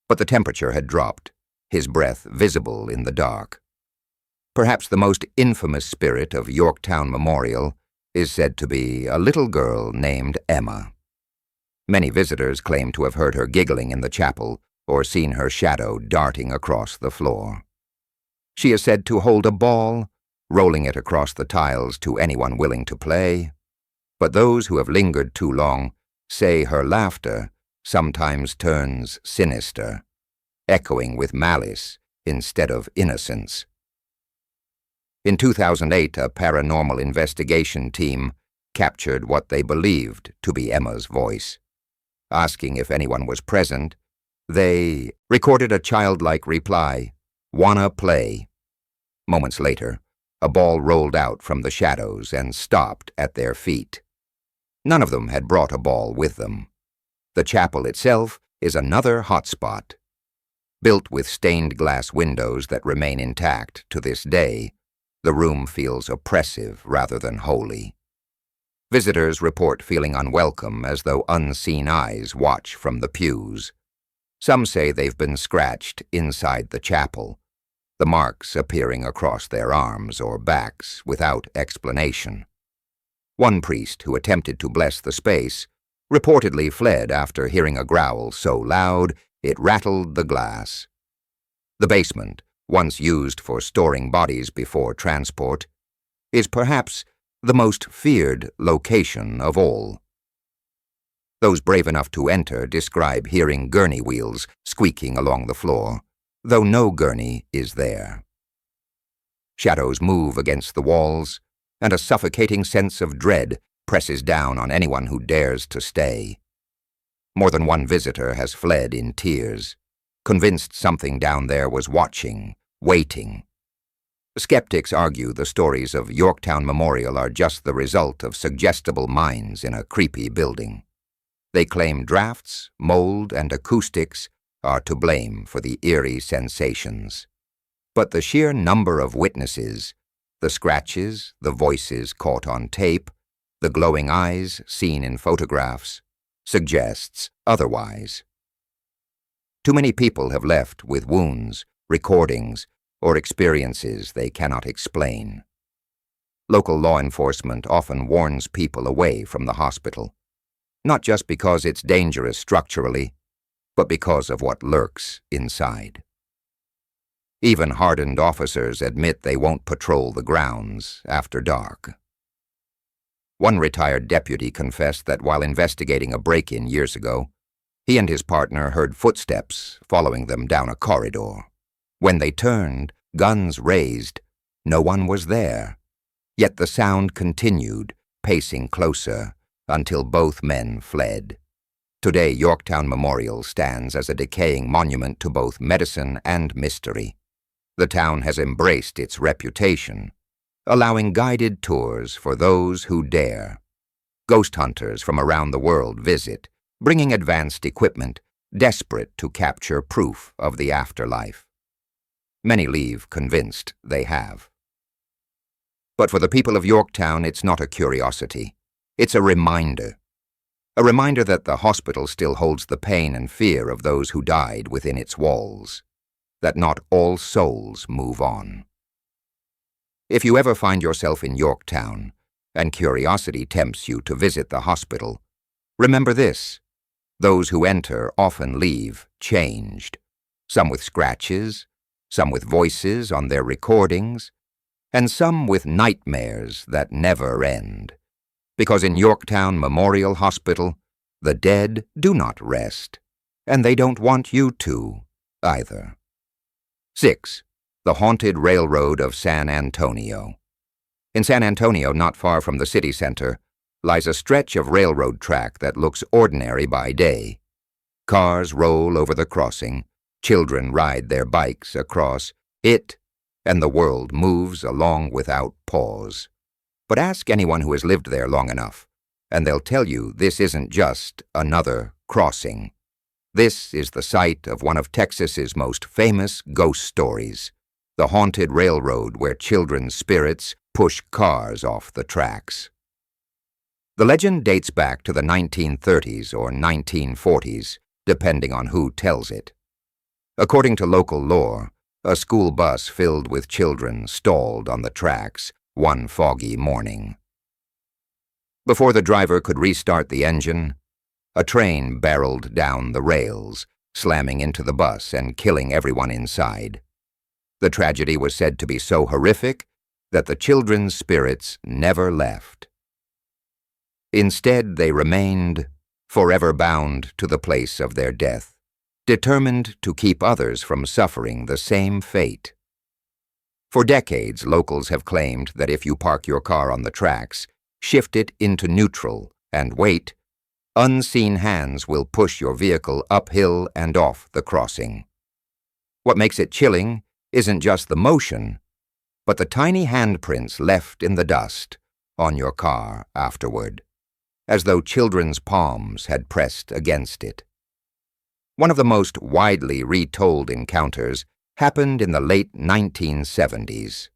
But the temperature had dropped, his breath visible in the dark. Perhaps the most infamous spirit of Yorktown Memorial is said to be a little girl named Emma. Many visitors claim to have heard her giggling in the chapel or seen her shadow darting across the floor. She is said to hold a ball, rolling it across the tiles to anyone willing to play, but those who have lingered too long say her laughter sometimes turns sinister, echoing with malice instead of innocence. In 2008, a paranormal investigation team captured what they believed to be Emma's voice. Asking if anyone was present, they recorded a childlike reply, "Wanna play?" Moments later, a ball rolled out from the shadows and stopped at their feet. None of them had brought a ball with them. The chapel itself is another hotspot. Built with stained glass windows that remain intact to this day, the room feels oppressive rather than holy. Visitors report feeling unwelcome as though unseen eyes watch from the pews. Some say they've been scratched inside the chapel, the marks appearing across their arms or backs without explanation. One priest who attempted to bless the space reportedly fled after hearing a growl so loud it rattled the glass. The basement, once used for storing bodies before transport, is perhaps the most feared location of all. Those brave enough to enter describe hearing gurney wheels squeaking along the floor, though no gurney is there. Shadows move against the walls, and a suffocating sense of dread presses down on anyone who dares to stay. More than one visitor has fled in tears, convinced something down there was watching, waiting. Skeptics argue the stories of Yorktown Memorial are just the result of suggestible minds in a creepy building. They claim drafts, mold, and acoustics are to blame for the eerie sensations. But the sheer number of witnesses, the scratches, the voices caught on tape, the glowing eyes seen in photographs, suggests otherwise. Too many people have left with wounds, recordings, or experiences they cannot explain. Local law enforcement often warns people away from the hospital, not just because it's dangerous structurally, but because of what lurks inside. Even hardened officers admit they won't patrol the grounds after dark. One retired deputy confessed that while investigating a break-in years ago, he and his partner heard footsteps following them down a corridor. When they turned, guns raised, no one was there. Yet the sound continued, pacing closer, until both men fled. Today, Yorktown Memorial stands as a decaying monument to both medicine and mystery. The town has embraced its reputation, allowing guided tours for those who dare. Ghost hunters from around the world visit, bringing advanced equipment, desperate to capture proof of the afterlife. Many leave convinced they have. But for the people of Yorktown, it's not a curiosity. It's a reminder. A reminder that the hospital still holds the pain and fear of those who died within its walls. That not all souls move on. If you ever find yourself in Yorktown, and curiosity tempts you to visit the hospital, remember this: those who enter often leave changed, some with scratches, some with voices on their recordings, and some with nightmares that never end. Because in Yorktown Memorial Hospital, the dead do not rest, and they don't want you to, either. 6. The Haunted Railroad of San Antonio. In San Antonio, not far from the city center, lies a stretch of railroad track that looks ordinary by day. Cars roll over the crossing, children ride their bikes across it, and the world moves along without pause. But ask anyone who has lived there long enough. and they'll tell you this isn't just another crossing. This is the site of one of Texas's most famous ghost stories, the haunted railroad where children's spirits push cars off the tracks. The legend dates back to the 1930s or 1940s, depending on who tells it. According to local lore, a school bus filled with children stalled on the tracks one foggy morning. Before the driver could restart the engine, a train barreled down the rails, slamming into the bus and killing everyone inside. The tragedy was said to be so horrific that the children's spirits never left. Instead, they remained, forever bound to the place of their death, determined to keep others from suffering the same fate. For decades, locals have claimed that if you park your car on the tracks, shift it into neutral, and wait, unseen hands will push your vehicle uphill and off the crossing. What makes it chilling isn't just the motion, but the tiny handprints left in the dust on your car afterward, as though children's palms had pressed against it. One of the most widely retold encounters happened in the late 1970s.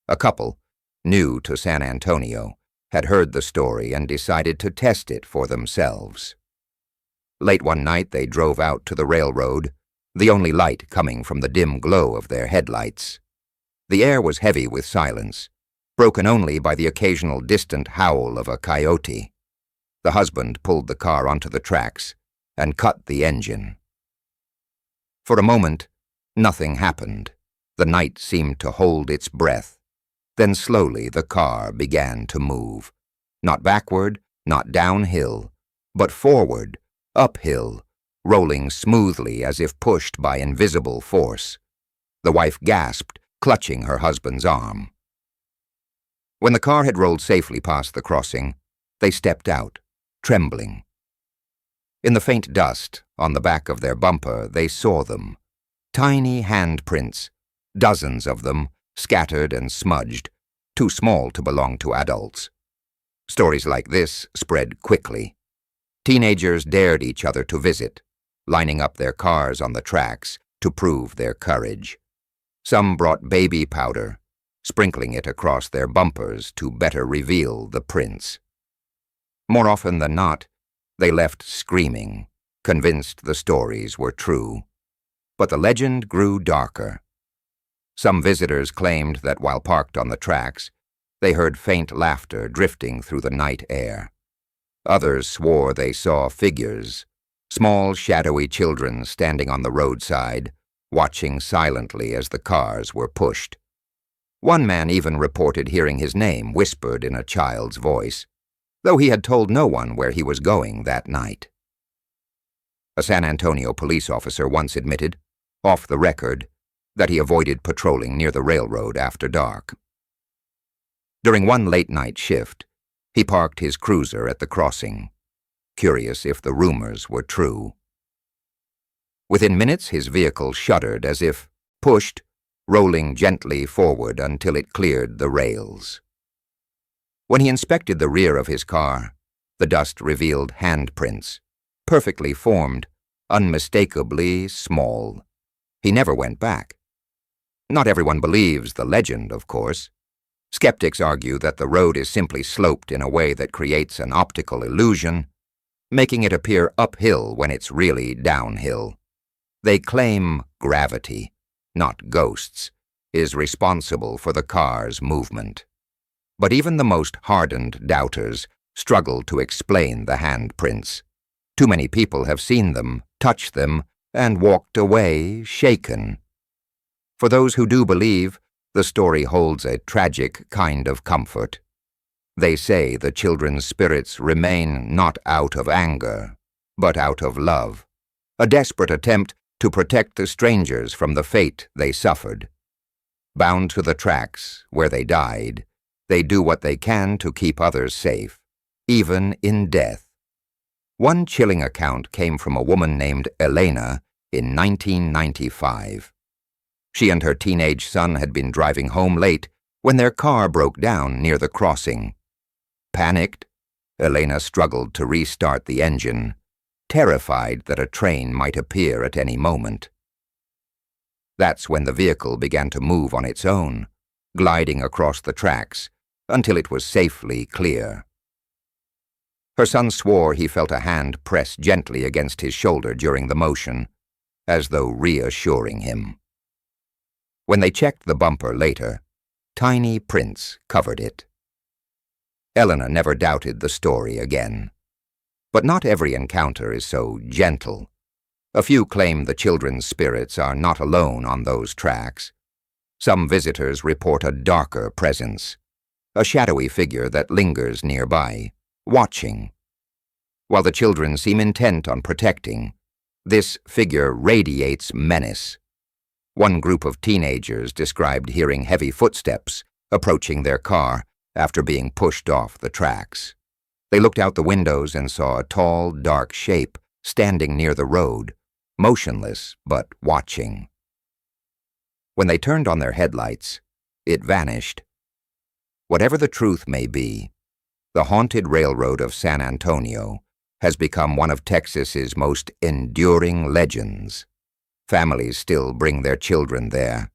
A couple, new to San Antonio, had heard the story and decided to test it for themselves. Late one night they drove out to the railroad, the only light coming from the dim glow of their headlights. The air was heavy with silence, broken only by the occasional distant howl of a coyote. The husband pulled the car onto the tracks and cut the engine. For a moment, nothing happened. The night seemed to hold its breath. Then slowly the car began to move. Not backward, not downhill, but forward, uphill, rolling smoothly as if pushed by invisible force. The wife gasped, clutching her husband's arm. When the car had rolled safely past the crossing, they stepped out, trembling. In the faint dust on the back of their bumper, they saw them. Tiny handprints, dozens of them, scattered and smudged, too small to belong to adults. Stories like this spread quickly. Teenagers dared each other to visit, lining up their cars on the tracks to prove their courage. Some brought baby powder, sprinkling it across their bumpers to better reveal the prints. More often than not, they left screaming, convinced the stories were true. But the legend grew darker. Some visitors claimed that while parked on the tracks, they heard faint laughter drifting through the night air. Others swore they saw figures, small shadowy children standing on the roadside, watching silently as the cars were pushed. One man even reported hearing his name whispered in a child's voice, though he had told no one where he was going that night. A San Antonio police officer once admitted, off the record, that he avoided patrolling near the railroad after dark. During one late-night shift, he parked his cruiser at the crossing, curious if the rumors were true. Within minutes, his vehicle shuddered as if pushed, rolling gently forward until it cleared the rails. When he inspected the rear of his car, the dust revealed handprints, perfectly formed, unmistakably small. He never went back. Not everyone believes the legend, of course. Skeptics argue that the road is simply sloped in a way that creates an optical illusion, making it appear uphill when it's really downhill. They claim gravity, not ghosts, is responsible for the car's movement. But even the most hardened doubters struggle to explain the handprints. Too many people have seen them, touched them, and walked away shaken. For those who do believe, the story holds a tragic kind of comfort. They say the children's spirits remain not out of anger, but out of love, a desperate attempt to protect the strangers from the fate they suffered. Bound to the tracks where they died, they do what they can to keep others safe, even in death. One chilling account came from a woman named Elena in 1995. She and her teenage son had been driving home late when their car broke down near the crossing. Panicked, Elena struggled to restart the engine, terrified that a train might appear at any moment. That's when the vehicle began to move on its own, gliding across the tracks until it was safely clear. Her son swore he felt a hand press gently against his shoulder during the motion, as though reassuring him. When they checked the bumper later, tiny prints covered it. Elena never doubted the story again. But not every encounter is so gentle. A few claim the children's spirits are not alone on those tracks. Some visitors report a darker presence, a shadowy figure that lingers nearby, watching. While the children seem intent on protecting, this figure radiates menace. One group of teenagers described hearing heavy footsteps approaching their car after being pushed off the tracks. They looked out the windows and saw a tall, dark shape standing near the road, motionless but watching. When they turned on their headlights, it vanished. Whatever the truth may be, the haunted railroad of San Antonio has become one of Texas's most enduring legends. Families still bring their children there,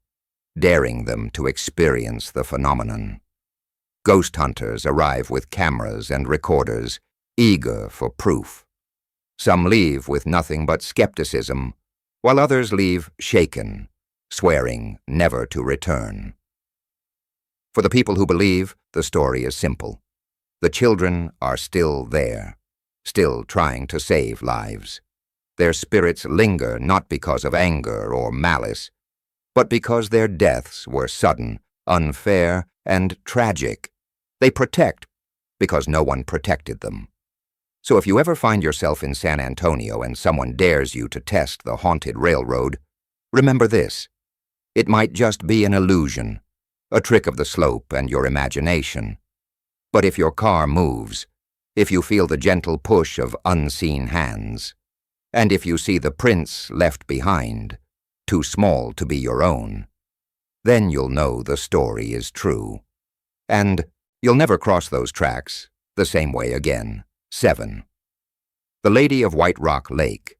daring them to experience the phenomenon. Ghost hunters arrive with cameras and recorders, eager for proof. Some leave with nothing but skepticism, while others leave shaken, swearing never to return. For the people who believe, the story is simple. The children are still there, still trying to save lives. Their spirits linger not because of anger or malice, but because their deaths were sudden, unfair, and tragic. They protect because no one protected them. So if you ever find yourself in San Antonio and someone dares you to test the haunted railroad, remember this. It might just be an illusion, a trick of the slope and your imagination. But if your car moves, if you feel the gentle push of unseen hands, and if you see the prints left behind, too small to be your own, then you'll know the story is true. And you'll never cross those tracks the same way again. 7. The Lady of White Rock Lake.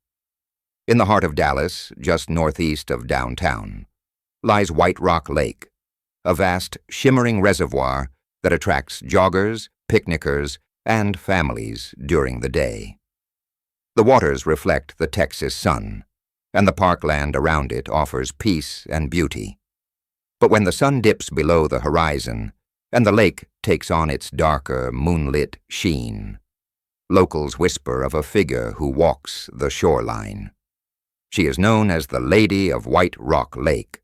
In the heart of Dallas, just northeast of downtown, lies White Rock Lake, a vast, shimmering reservoir that attracts joggers, picnickers, and families during the day. The waters reflect the Texas sun, and the parkland around it offers peace and beauty. But when the sun dips below the horizon, and the lake takes on its darker, moonlit sheen, locals whisper of a figure who walks the shoreline. She is known as the Lady of White Rock Lake,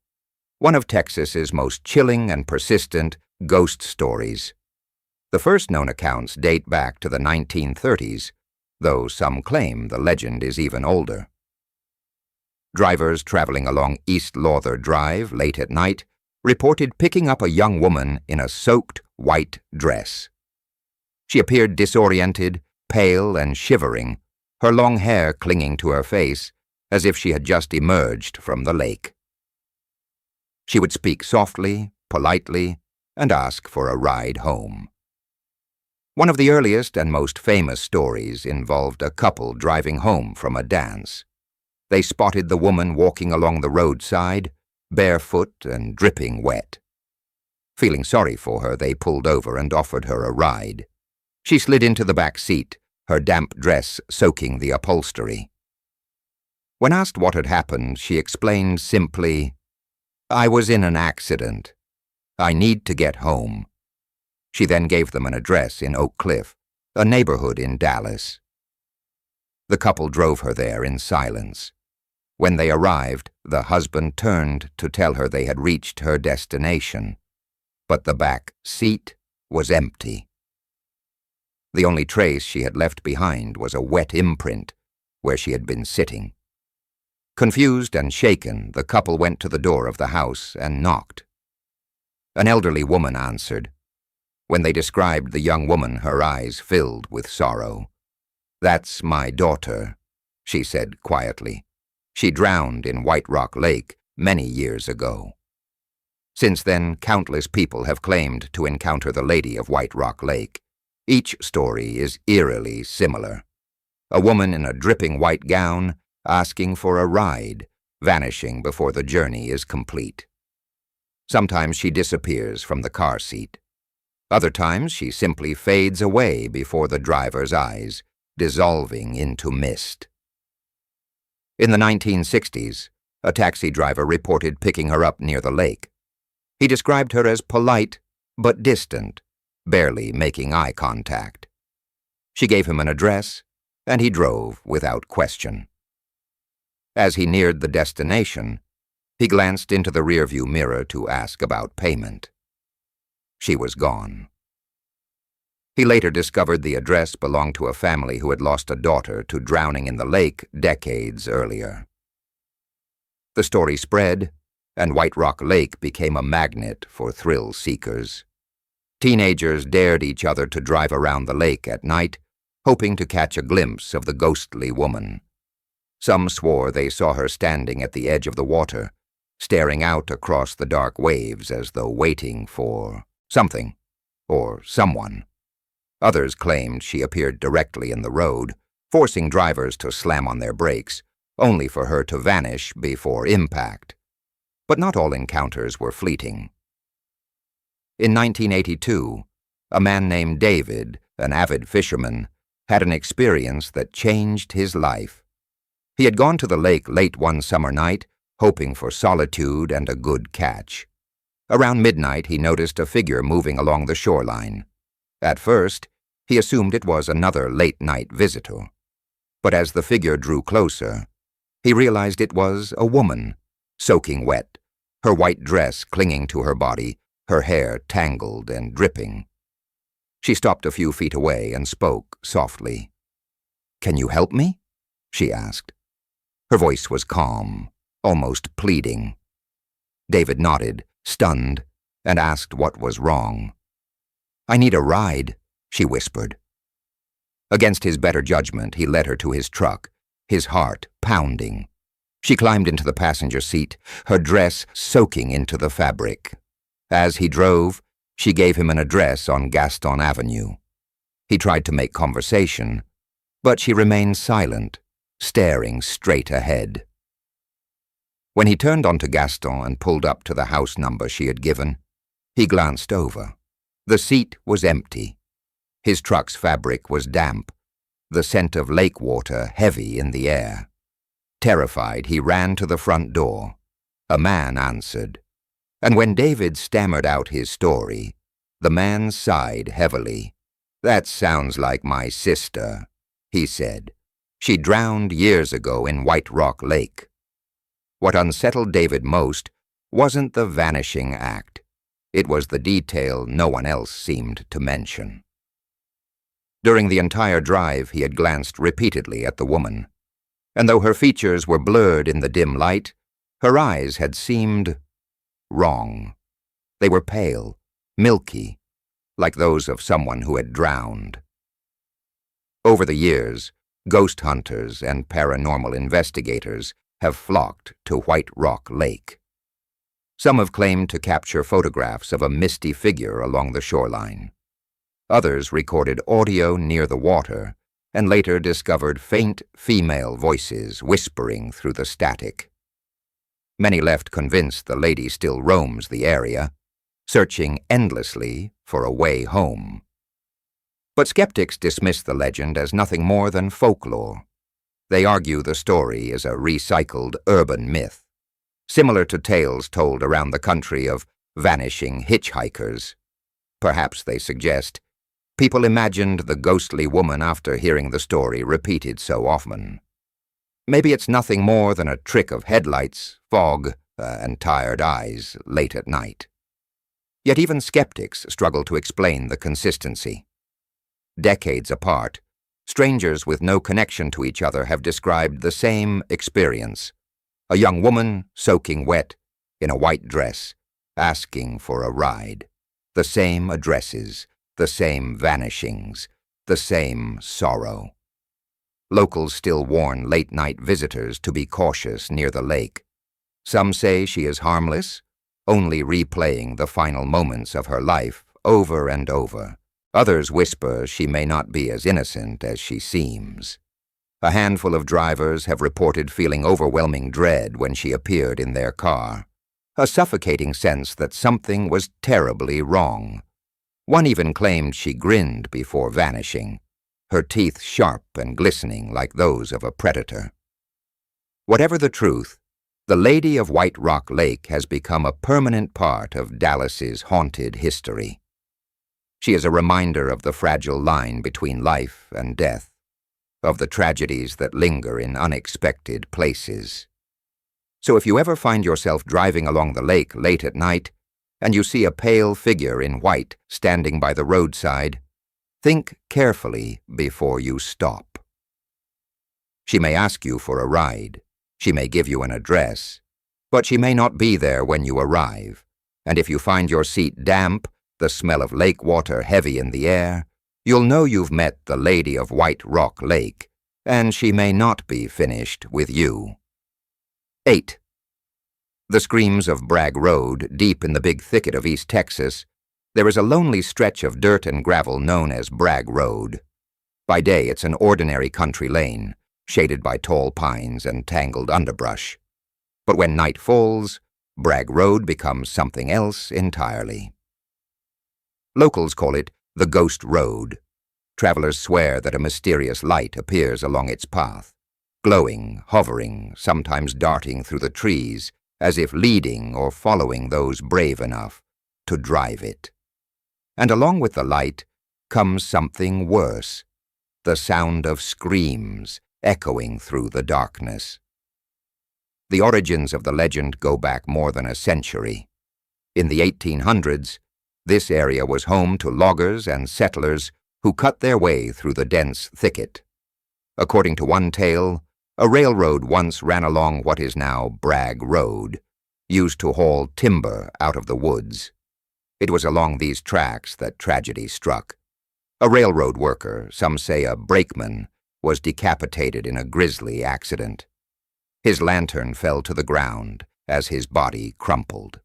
one of Texas's most chilling and persistent ghost stories. The first known accounts date back to the 1930s, though some claim the legend is even older. Drivers traveling along East Lawther Drive late at night reported picking up a young woman in a soaked white dress. She appeared disoriented, pale and shivering, her long hair clinging to her face as if she had just emerged from the lake. She would speak softly, politely, and ask for a ride home. One of the earliest and most famous stories involved a couple driving home from a dance. They spotted the woman walking along the roadside, barefoot and dripping wet. Feeling sorry for her, they pulled over and offered her a ride. She slid into the back seat, her damp dress soaking the upholstery. When asked what had happened, she explained simply, "I was in an accident. I need to get home." She then gave them an address in Oak Cliff, a neighborhood in Dallas. The couple drove her there in silence. When they arrived, the husband turned to tell her they had reached her destination, but the back seat was empty. The only trace she had left behind was a wet imprint where she had been sitting. Confused and shaken, the couple went to the door of the house and knocked. An elderly woman answered. When they described the young woman, her eyes filled with sorrow. "That's my daughter," she said quietly. "She drowned in White Rock Lake many years ago." Since then, countless people have claimed to encounter the Lady of White Rock Lake, Each story is eerily similar. A woman in a dripping white gown asking for a ride, vanishing before the journey is complete. Sometimes she disappears from the car seat. Other times she simply fades away before the driver's eyes, dissolving into mist. In the 1960s, a taxi driver reported picking her up near the lake. He described her as polite but distant, barely making eye contact. She gave him an address, and he drove without question. As he neared the destination, he glanced into the rearview mirror to ask about payment. She was gone. He later discovered the address belonged to a family who had lost a daughter to drowning in the lake decades earlier. The story spread, and White Rock Lake became a magnet for thrill seekers. Teenagers dared each other to drive around the lake at night, hoping to catch a glimpse of the ghostly woman. Some swore they saw her standing at the edge of the water, staring out across the dark waves as though waiting for something or someone. Others claimed she appeared directly in the road, forcing drivers to slam on their brakes, only for her to vanish before impact. But not all encounters were fleeting. In 1982, a man named David, an avid fisherman, had an experience that changed his life. He had gone to the lake late one summer night, hoping for solitude and a good catch. Around midnight, he noticed a figure moving along the shoreline. At first, he assumed it was another late-night visitor. But as the figure drew closer, he realized it was a woman, soaking wet, her white dress clinging to her body, her hair tangled and dripping. She stopped a few feet away and spoke softly. "Can you help me?" she asked. Her voice was calm, almost pleading. David nodded, stunned, and asked what was wrong. "I need a ride," she whispered. Against his better judgment, he led her to his truck, his heart pounding. She climbed into the passenger seat, her dress soaking into the fabric. As he drove, she gave him an address on Gaston Avenue. He tried to make conversation, but she remained silent, staring straight ahead. When he turned onto Gaston and pulled up to the house number she had given, he glanced over. The seat was empty. His truck's fabric was damp, the scent of lake water heavy in the air. Terrified, he ran to the front door. A man answered, and when David stammered out his story, the man sighed heavily. "That sounds like my sister," he said. "She drowned years ago in White Rock Lake." What unsettled David most wasn't the vanishing act. It was the detail no one else seemed to mention. During the entire drive, he had glanced repeatedly at the woman, and though her features were blurred in the dim light, her eyes had seemed wrong. They were pale, milky, like those of someone who had drowned. Over the years, ghost hunters and paranormal investigators have flocked to White Rock Lake. Some have claimed to capture photographs of a misty figure along the shoreline. Others recorded audio near the water and later discovered faint female voices whispering through the static. Many left convinced the lady still roams the area, searching endlessly for a way home. But skeptics dismiss the legend as nothing more than folklore. They argue the story is a recycled urban myth, similar to tales told around the country of vanishing hitchhikers. Perhaps, they suggest, people imagined the ghostly woman after hearing the story repeated so often. Maybe it's nothing more than a trick of headlights, fog, and tired eyes late at night. Yet even skeptics struggle to explain the consistency. Decades apart, strangers with no connection to each other have described the same experience. A young woman, soaking wet, in a white dress, asking for a ride. The same addresses, the same vanishings, the same sorrow. Locals still warn late-night visitors to be cautious near the lake. Some say she is harmless, only replaying the final moments of her life over and over. Others whisper she may not be as innocent as she seems. A handful of drivers have reported feeling overwhelming dread when she appeared in their car, a suffocating sense that something was terribly wrong. One even claimed she grinned before vanishing, her teeth sharp and glistening like those of a predator. Whatever the truth, the Lady of White Rock Lake has become a permanent part of Dallas's haunted history. She is a reminder of the fragile line between life and death, of the tragedies that linger in unexpected places. So if you ever find yourself driving along the lake late at night, and you see a pale figure in white standing by the roadside, think carefully before you stop. She may ask you for a ride, she may give you an address, but she may not be there when you arrive, and if you find your seat damp, the smell of lake water heavy in the air, you'll know you've met the Lady of White Rock Lake, and she may not be finished with you. 8. The screams of Bragg Road, deep in the big thicket of East Texas, there is a lonely stretch of dirt and gravel known as Bragg Road. By day, it's an ordinary country lane, shaded by tall pines and tangled underbrush. But when night falls, Bragg Road becomes something else entirely. Locals call it the Ghost Road. Travelers swear that a mysterious light appears along its path, glowing, hovering, sometimes darting through the trees, as if leading or following those brave enough to drive it. And along with the light comes something worse, the sound of screams echoing through the darkness. The origins of the legend go back more than a century. In the 1800s, this area was home to loggers and settlers who cut their way through the dense thicket. According to one tale, a railroad once ran along what is now Bragg Road, used to haul timber out of the woods. It was along these tracks that tragedy struck. A railroad worker, some say a brakeman, was decapitated in a grisly accident. His lantern fell to the ground as his body crumpled.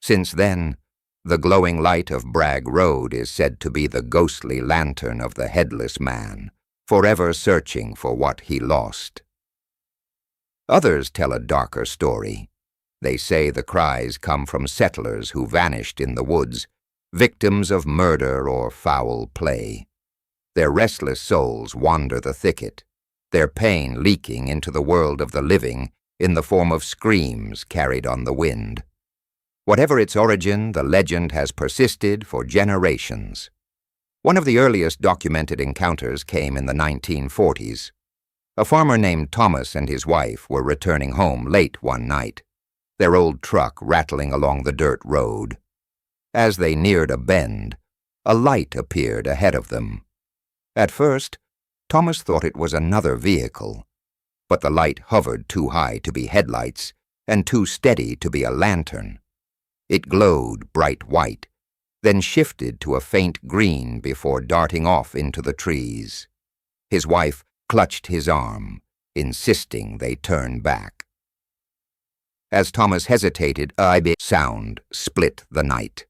Since then, the glowing light of Bragg Road is said to be the ghostly lantern of the headless man, forever searching for what he lost. Others tell a darker story. They say the cries come from settlers who vanished in the woods, victims of murder or foul play. Their restless souls wander the thicket, their pain leaking into the world of the living in the form of screams carried on the wind. Whatever its origin, the legend has persisted for generations. One of the earliest documented encounters came in the 1940s. A farmer named Thomas and his wife were returning home late one night, their old truck rattling along the dirt road. As they neared a bend, a light appeared ahead of them. At first, Thomas thought it was another vehicle, but the light hovered too high to be headlights and too steady to be a lantern. It glowed bright white, then shifted to a faint green before darting off into the trees. His wife clutched his arm, insisting they turn back. As Thomas hesitated, a sound split the night,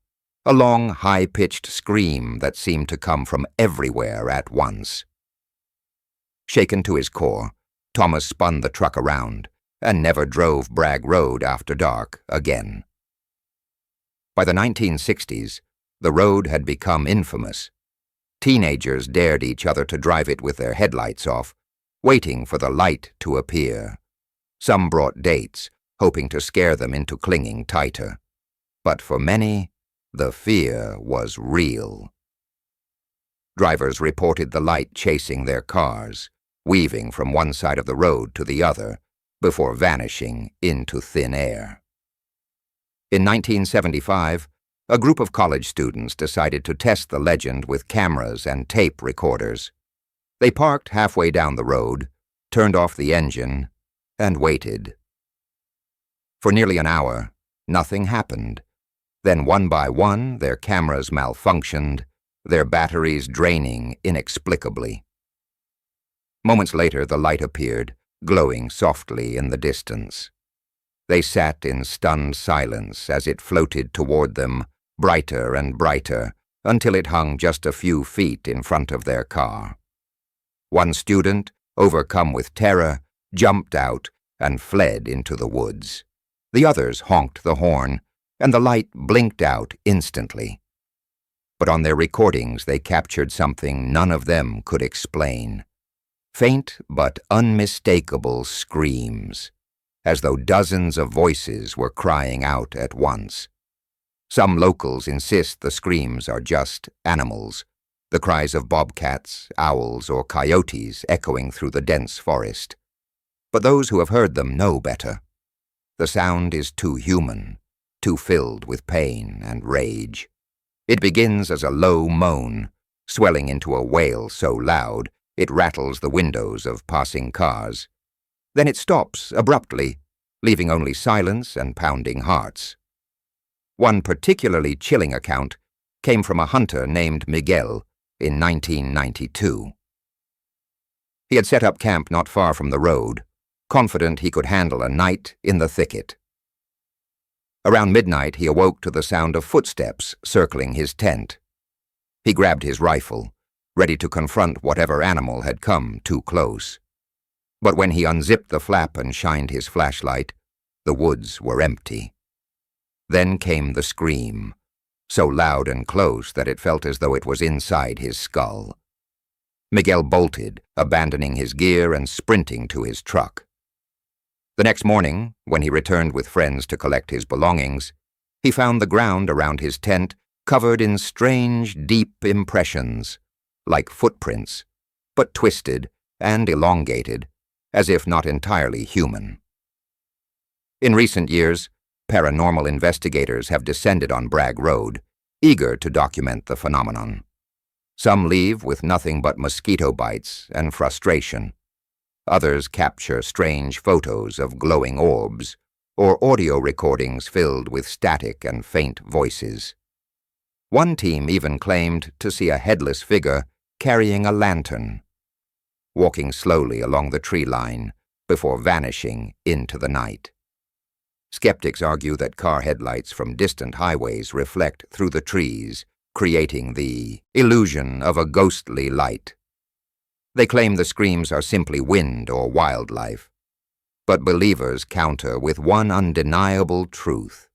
a long, high-pitched scream that seemed to come from everywhere at once. Shaken to his core, Thomas spun the truck around and never drove Bragg Road after dark again. By the 1960s, the road had become infamous. Teenagers dared each other to drive it with their headlights off, waiting for the light to appear. Some brought dates, hoping to scare them into clinging tighter. But for many, the fear was real. Drivers reported the light chasing their cars, weaving from one side of the road to the other, before vanishing into thin air. In 1975, a group of college students decided to test the legend with cameras and tape recorders. They parked halfway down the road, turned off the engine, and waited. For nearly an hour, nothing happened. Then one by one, their cameras malfunctioned, their batteries draining inexplicably. Moments later, the light appeared, glowing softly in the distance. They sat in stunned silence as it floated toward them, brighter and brighter, until it hung just a few feet in front of their car. One student, overcome with terror, jumped out and fled into the woods. The others honked the horn, and the light blinked out instantly. But on their recordings they captured something none of them could explain. Faint but unmistakable screams, as though dozens of voices were crying out at once. Some locals insist the screams are just animals, the cries of bobcats, owls, or coyotes echoing through the dense forest. But those who have heard them know better. The sound is too human, too filled with pain and rage. It begins as a low moan, swelling into a wail so loud it rattles the windows of passing cars. Then it stops abruptly, leaving only silence and pounding hearts. One particularly chilling account came from a hunter named Miguel in 1992. He had set up camp not far from the road, confident he could handle a night in the thicket. Around midnight he awoke to the sound of footsteps circling his tent. He grabbed his rifle, ready to confront whatever animal had come too close. But when he unzipped the flap and shined his flashlight, the woods were empty. Then came the scream, so loud and close that it felt as though it was inside his skull. Miguel bolted, abandoning his gear and sprinting to his truck. The next morning, when he returned with friends to collect his belongings, he found the ground around his tent covered in strange, deep impressions, like footprints, but twisted and elongated, as if not entirely human. In recent years, paranormal investigators have descended on Bragg Road, eager to document the phenomenon. Some leave with nothing but mosquito bites and frustration. Others capture strange photos of glowing orbs or audio recordings filled with static and faint voices. One team even claimed to see a headless figure carrying a lantern, walking slowly along the tree line before vanishing into the night. Skeptics argue that car headlights from distant highways reflect through the trees, creating the illusion of a ghostly light. They claim the screams are simply wind or wildlife, but believers counter with one undeniable truth.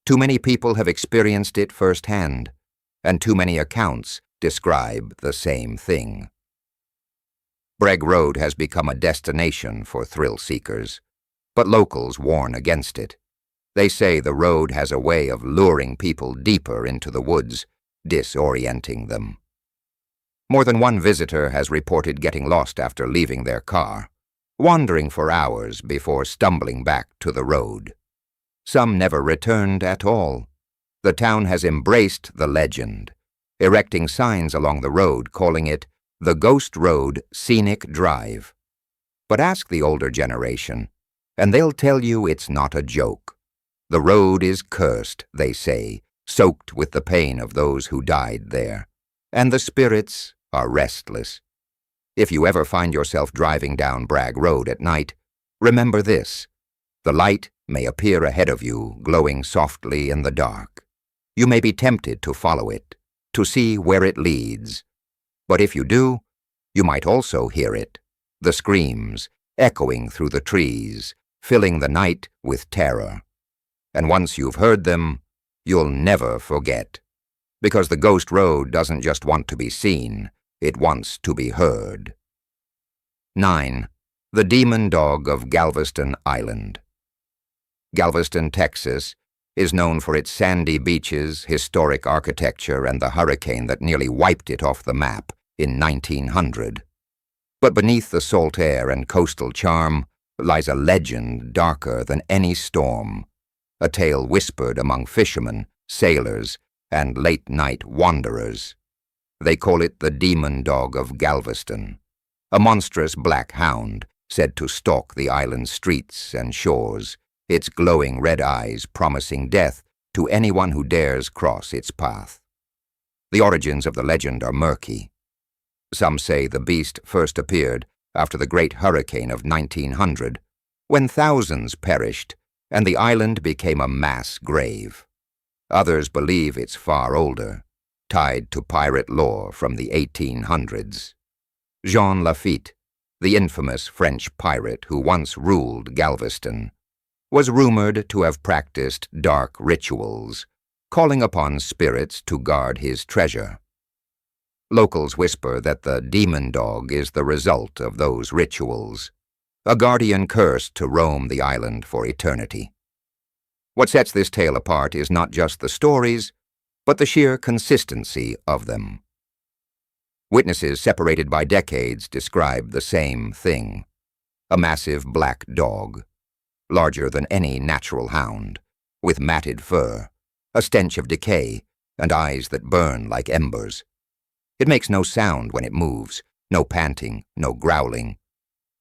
Too many people have experienced it firsthand, and too many accounts describe the same thing. Bragg Road has become a destination for thrill seekers, but locals warn against it. They say the road has a way of luring people deeper into the woods, disorienting them. More than one visitor has reported getting lost after leaving their car, wandering for hours before stumbling back to the road. Some never returned at all. The town has embraced the legend, erecting signs along the road calling it the Ghost Road Scenic Drive. But ask the older generation, and they'll tell you it's not a joke. The road is cursed, they say, soaked with the pain of those who died there, and the spirits are restless. If you ever find yourself driving down Bragg Road at night, remember this: the light may appear ahead of you, glowing softly in the dark. You may be tempted to follow it, to see where it leads. But if you do, you might also hear it, the screams, echoing through the trees, filling the night with terror. And once you've heard them, you'll never forget. Because the Ghost Road doesn't just want to be seen, it wants to be heard. 9. The Demon Dog of Galveston Island. Galveston, Texas, is known for its sandy beaches, historic architecture, and the hurricane that nearly wiped it off the map in 1900. But beneath the salt air and coastal charm lies a legend darker than any storm, a tale whispered among fishermen, sailors, and late-night wanderers. They call it the Demon Dog of Galveston, a monstrous black hound said to stalk the island's streets and shores, its glowing red eyes promising death to anyone who dares cross its path. The origins of the legend are murky. Some say the beast first appeared after the great hurricane of 1900, when thousands perished and the island became a mass grave. Others believe it's far older, tied to pirate lore from the 1800s. Jean Lafitte, the infamous French pirate who once ruled Galveston, was rumored to have practiced dark rituals, calling upon spirits to guard his treasure. Locals whisper that the demon dog is the result of those rituals, a guardian cursed to roam the island for eternity. What sets this tale apart is not just the stories, but the sheer consistency of them. Witnesses separated by decades describe the same thing: a massive black dog, larger than any natural hound, with matted fur, a stench of decay, and eyes that burn like embers. It makes no sound when it moves, no panting, no growling,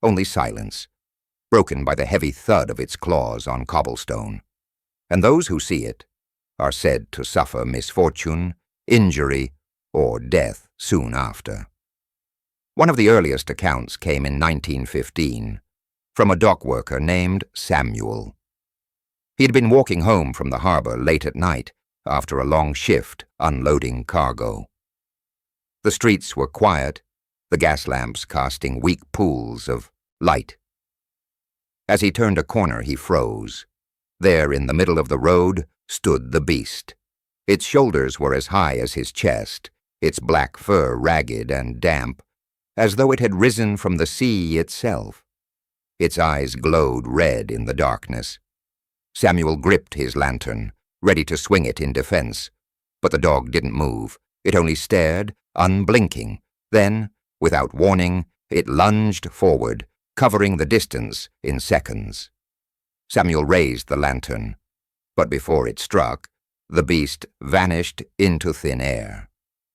only silence, broken by the heavy thud of its claws on cobblestone. And those who see it are said to suffer misfortune, injury, or death soon after. One of the earliest accounts came in 1915 from a dock worker named Samuel. He had been walking home from the harbor late at night after a long shift unloading cargo. The streets were quiet, the gas lamps casting weak pools of light. As he turned a corner, he froze. There, in the middle of the road, stood the beast. Its shoulders were as high as his chest, its black fur ragged and damp, as though it had risen from the sea itself. Its eyes glowed red in the darkness. Samuel gripped his lantern, ready to swing it in defense, but the dog didn't move. It only stared, unblinking. Then, without warning, it lunged forward, covering the distance in seconds. Samuel raised the lantern, but before it struck, the beast vanished into thin air.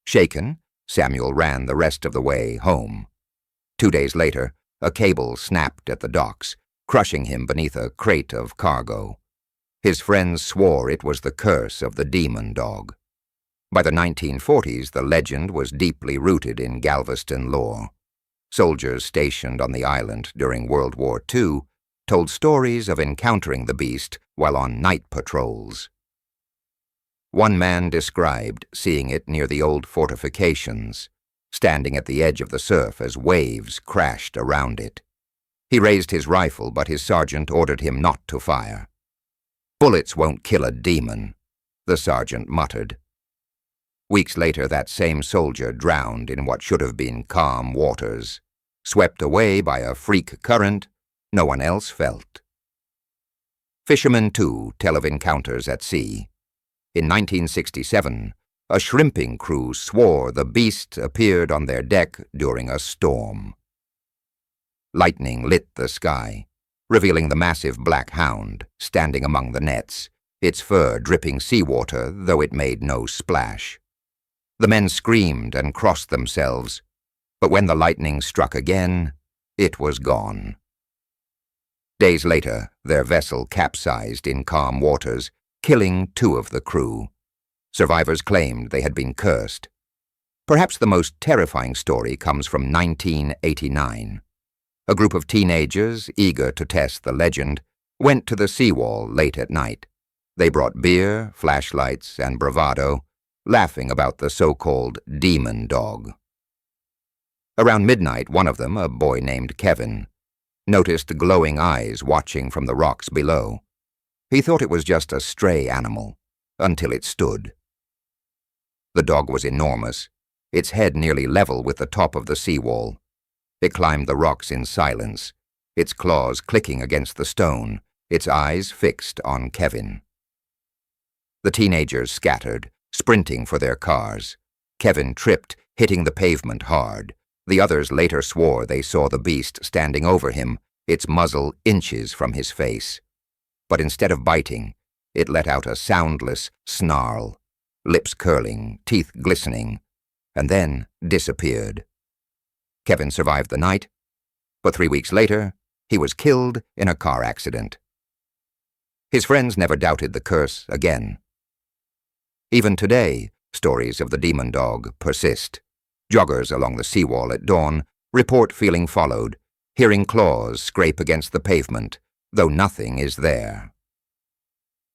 Shaken, Samuel ran the rest of the way home. 2 days later, a cable snapped at the docks, crushing him beneath a crate of cargo. His friends swore it was the curse of the demon dog. By the 1940s, the legend was deeply rooted in Galveston lore. Soldiers stationed on the island during World War II told stories of encountering the beast while on night patrols. One man described seeing it near the old fortifications, standing at the edge of the surf as waves crashed around it. He raised his rifle, but his sergeant ordered him not to fire. "Bullets won't kill a demon," the sergeant muttered. Weeks later, that same soldier drowned in what should have been calm waters. Swept away by a freak current no one else felt. Fishermen, too, tell of encounters at sea. In 1967, a shrimping crew swore the beast appeared on their deck during a storm. Lightning lit the sky, revealing the massive black hound standing among the nets, its fur dripping seawater, though it made no splash. The men screamed and crossed themselves, but when the lightning struck again, it was gone. Days later, their vessel capsized in calm waters, killing 2 of the crew. Survivors claimed they had been cursed. Perhaps the most terrifying story comes from 1989. A group of teenagers, eager to test the legend, went to the seawall late at night. They brought beer, flashlights, and bravado, laughing about the so-called demon dog. Around midnight, one of them, a boy named Kevin, noticed glowing eyes watching from the rocks below. He thought it was just a stray animal, until it stood. The dog was enormous, its head nearly level with the top of the seawall. It climbed the rocks in silence, its claws clicking against the stone, its eyes fixed on Kevin. The teenagers scattered, sprinting for their cars. Kevin tripped, hitting the pavement hard. The others later swore they saw the beast standing over him, its muzzle inches from his face. But instead of biting, it let out a soundless snarl, lips curling, teeth glistening, and then disappeared. Kevin survived the night, but 3 weeks later, he was killed in a car accident. His friends never doubted the curse again. Even today, stories of the demon dog persist. Joggers along the seawall at dawn report feeling followed, hearing claws scrape against the pavement, though nothing is there.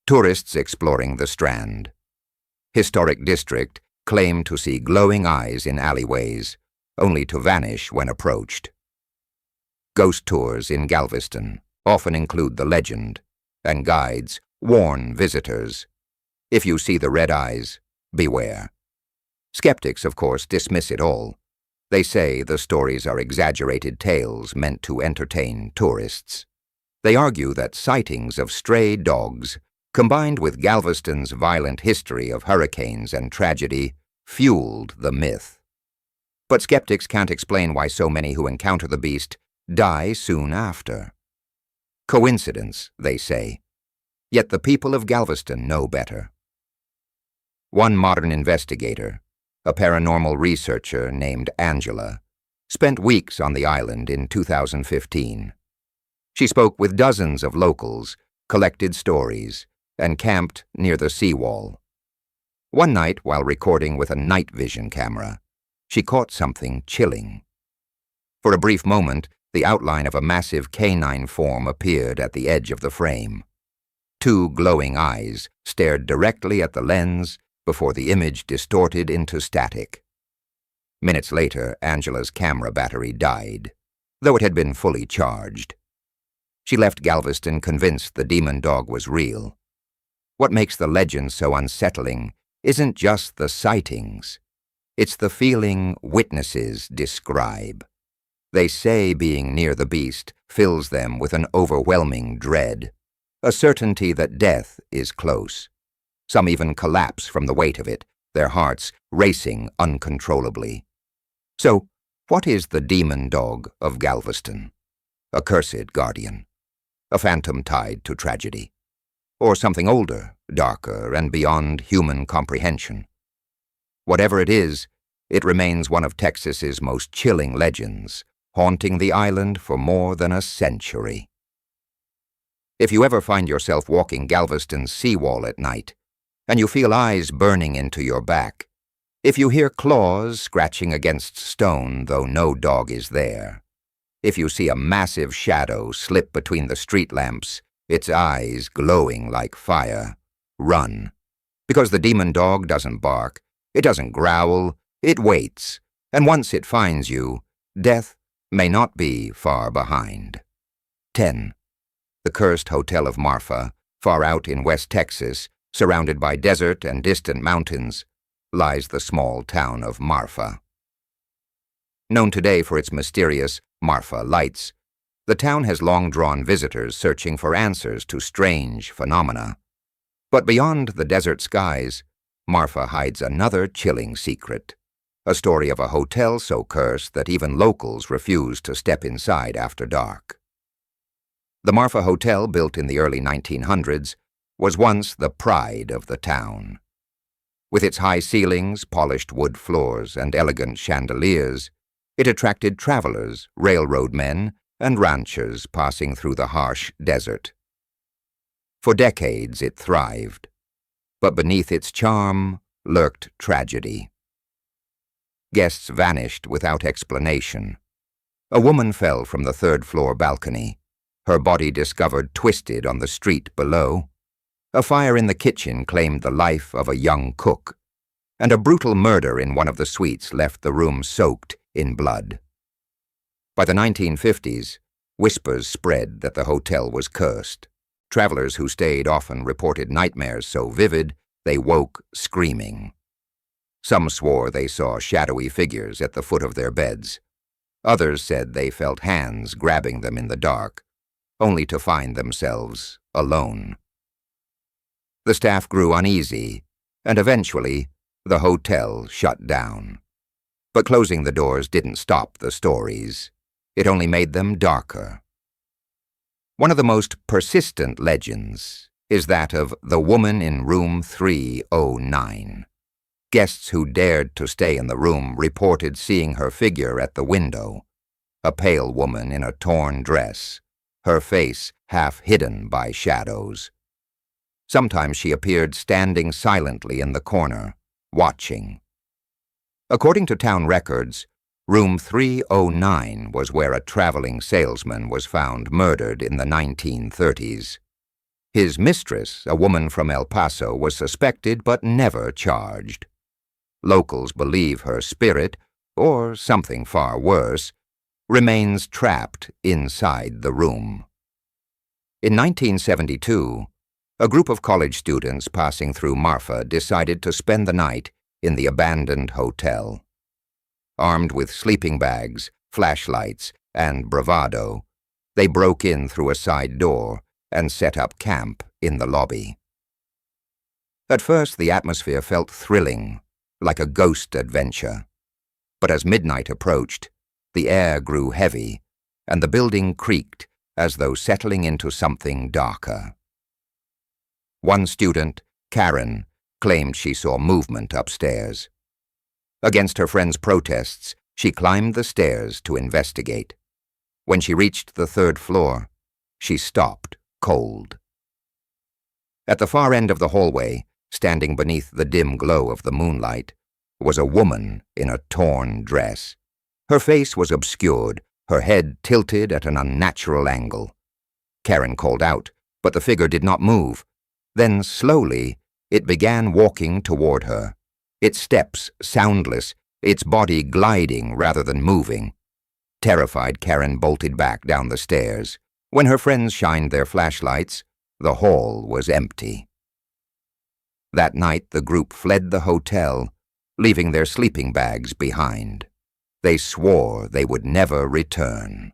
Tourists exploring the Strand. Historic district claim to see glowing eyes in alleyways, only to vanish when approached. Ghost tours in Galveston often include the legend, and guides warn visitors. If you see the red eyes, beware. Skeptics, of course, dismiss it all. They say the stories are exaggerated tales meant to entertain tourists. They argue that sightings of stray dogs, combined with Galveston's violent history of hurricanes and tragedy, fueled the myth. But skeptics can't explain why so many who encounter the beast die soon after. Coincidence, they say. Yet the people of Galveston know better. One modern investigator, a paranormal researcher named Angela, spent weeks on the island in 2015. She spoke with dozens of locals, collected stories, and camped near the seawall. One night, while recording with a night vision camera, she caught something chilling. For a brief moment, the outline of a massive canine form appeared at the edge of the frame. Two glowing eyes stared directly at the lens before the image distorted into static. Minutes later, Angela's camera battery died, though it had been fully charged. She left Galveston convinced the demon dog was real. What makes the legend so unsettling isn't just the sightings. It's the feeling witnesses describe. They say being near the beast fills them with an overwhelming dread, a certainty that death is close. Some even collapse from the weight of it, their hearts racing uncontrollably. So, what is the demon dog of Galveston? A cursed guardian? A phantom tied to tragedy? Or something older, darker, and beyond human comprehension? Whatever it is, it remains one of Texas's most chilling legends, haunting the island for more than a century. If you ever find yourself walking Galveston's seawall at night, and you feel eyes burning into your back, if you hear claws scratching against stone though no dog is there, if you see a massive shadow slip between the street lamps, its eyes glowing like fire, run. Because the demon dog doesn't bark, it doesn't growl, it waits, and once it finds you, death may not be far behind. 10. The cursed Hotel of Marfa, far out in West Texas, surrounded by desert and distant mountains, lies the small town of Marfa. Known today for its mysterious Marfa lights, the town has long drawn visitors searching for answers to strange phenomena. But beyond the desert skies, Marfa hides another chilling secret, a story of a hotel so cursed that even locals refuse to step inside after dark. The Marfa Hotel, built in the early 1900s, was once the pride of the town. With its high ceilings, polished wood floors, and elegant chandeliers, it attracted travelers, railroad men, and ranchers passing through the harsh desert. For decades it thrived, but beneath its charm lurked tragedy. Guests vanished without explanation. A woman fell from the third-floor balcony, her body discovered twisted on the street below. A fire in the kitchen claimed the life of a young cook, and a brutal murder in one of the suites left the room soaked in blood. By the 1950s, whispers spread that the hotel was cursed. Travelers who stayed often reported nightmares so vivid they woke screaming. Some swore they saw shadowy figures at the foot of their beds. Others said they felt hands grabbing them in the dark, only to find themselves alone. The staff grew uneasy, and eventually the hotel shut down. But closing the doors didn't stop the stories. It only made them darker. One of the most persistent legends is that of the woman in room 309. Guests who dared to stay in the room reported seeing her figure at the window, a pale woman in a torn dress, her face half hidden by shadows. Sometimes she appeared standing silently in the corner, watching. According to town records, room 309 was where a traveling salesman was found murdered in the 1930s. His mistress, a woman from El Paso, was suspected but never charged. Locals believe her spirit, or something far worse, remains trapped inside the room. In 1972, a group of college students passing through Marfa decided to spend the night in the abandoned hotel. Armed with sleeping bags, flashlights, and bravado, they broke in through a side door and set up camp in the lobby. At first, the atmosphere felt thrilling, like a ghost adventure. But as midnight approached, the air grew heavy, and the building creaked as though settling into something darker. One student, Karen, claimed she saw movement upstairs. Against her friend's protests, she climbed the stairs to investigate. When she reached the third floor, she stopped cold. At the far end of the hallway, standing beneath the dim glow of the moonlight, was a woman in a torn dress. Her face was obscured, her head tilted at an unnatural angle. Karen called out, but the figure did not move. Then, slowly, it began walking toward her, its steps soundless, its body gliding rather than moving. Terrified, Karen bolted back down the stairs. When her friends shined their flashlights, the hall was empty. That night, the group fled the hotel, leaving their sleeping bags behind. They swore they would never return.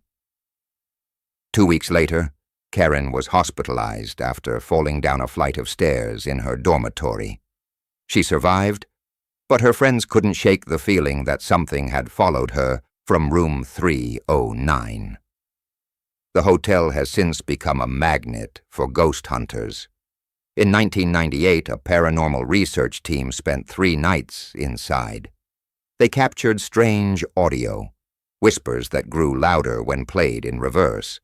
2 weeks later, Karen was hospitalized after falling down a flight of stairs in her dormitory. She survived, but her friends couldn't shake the feeling that something had followed her from room 309. The hotel has since become a magnet for ghost hunters. In 1998, a paranormal research team spent 3 nights inside. They captured strange audio, whispers that grew louder when played in reverse.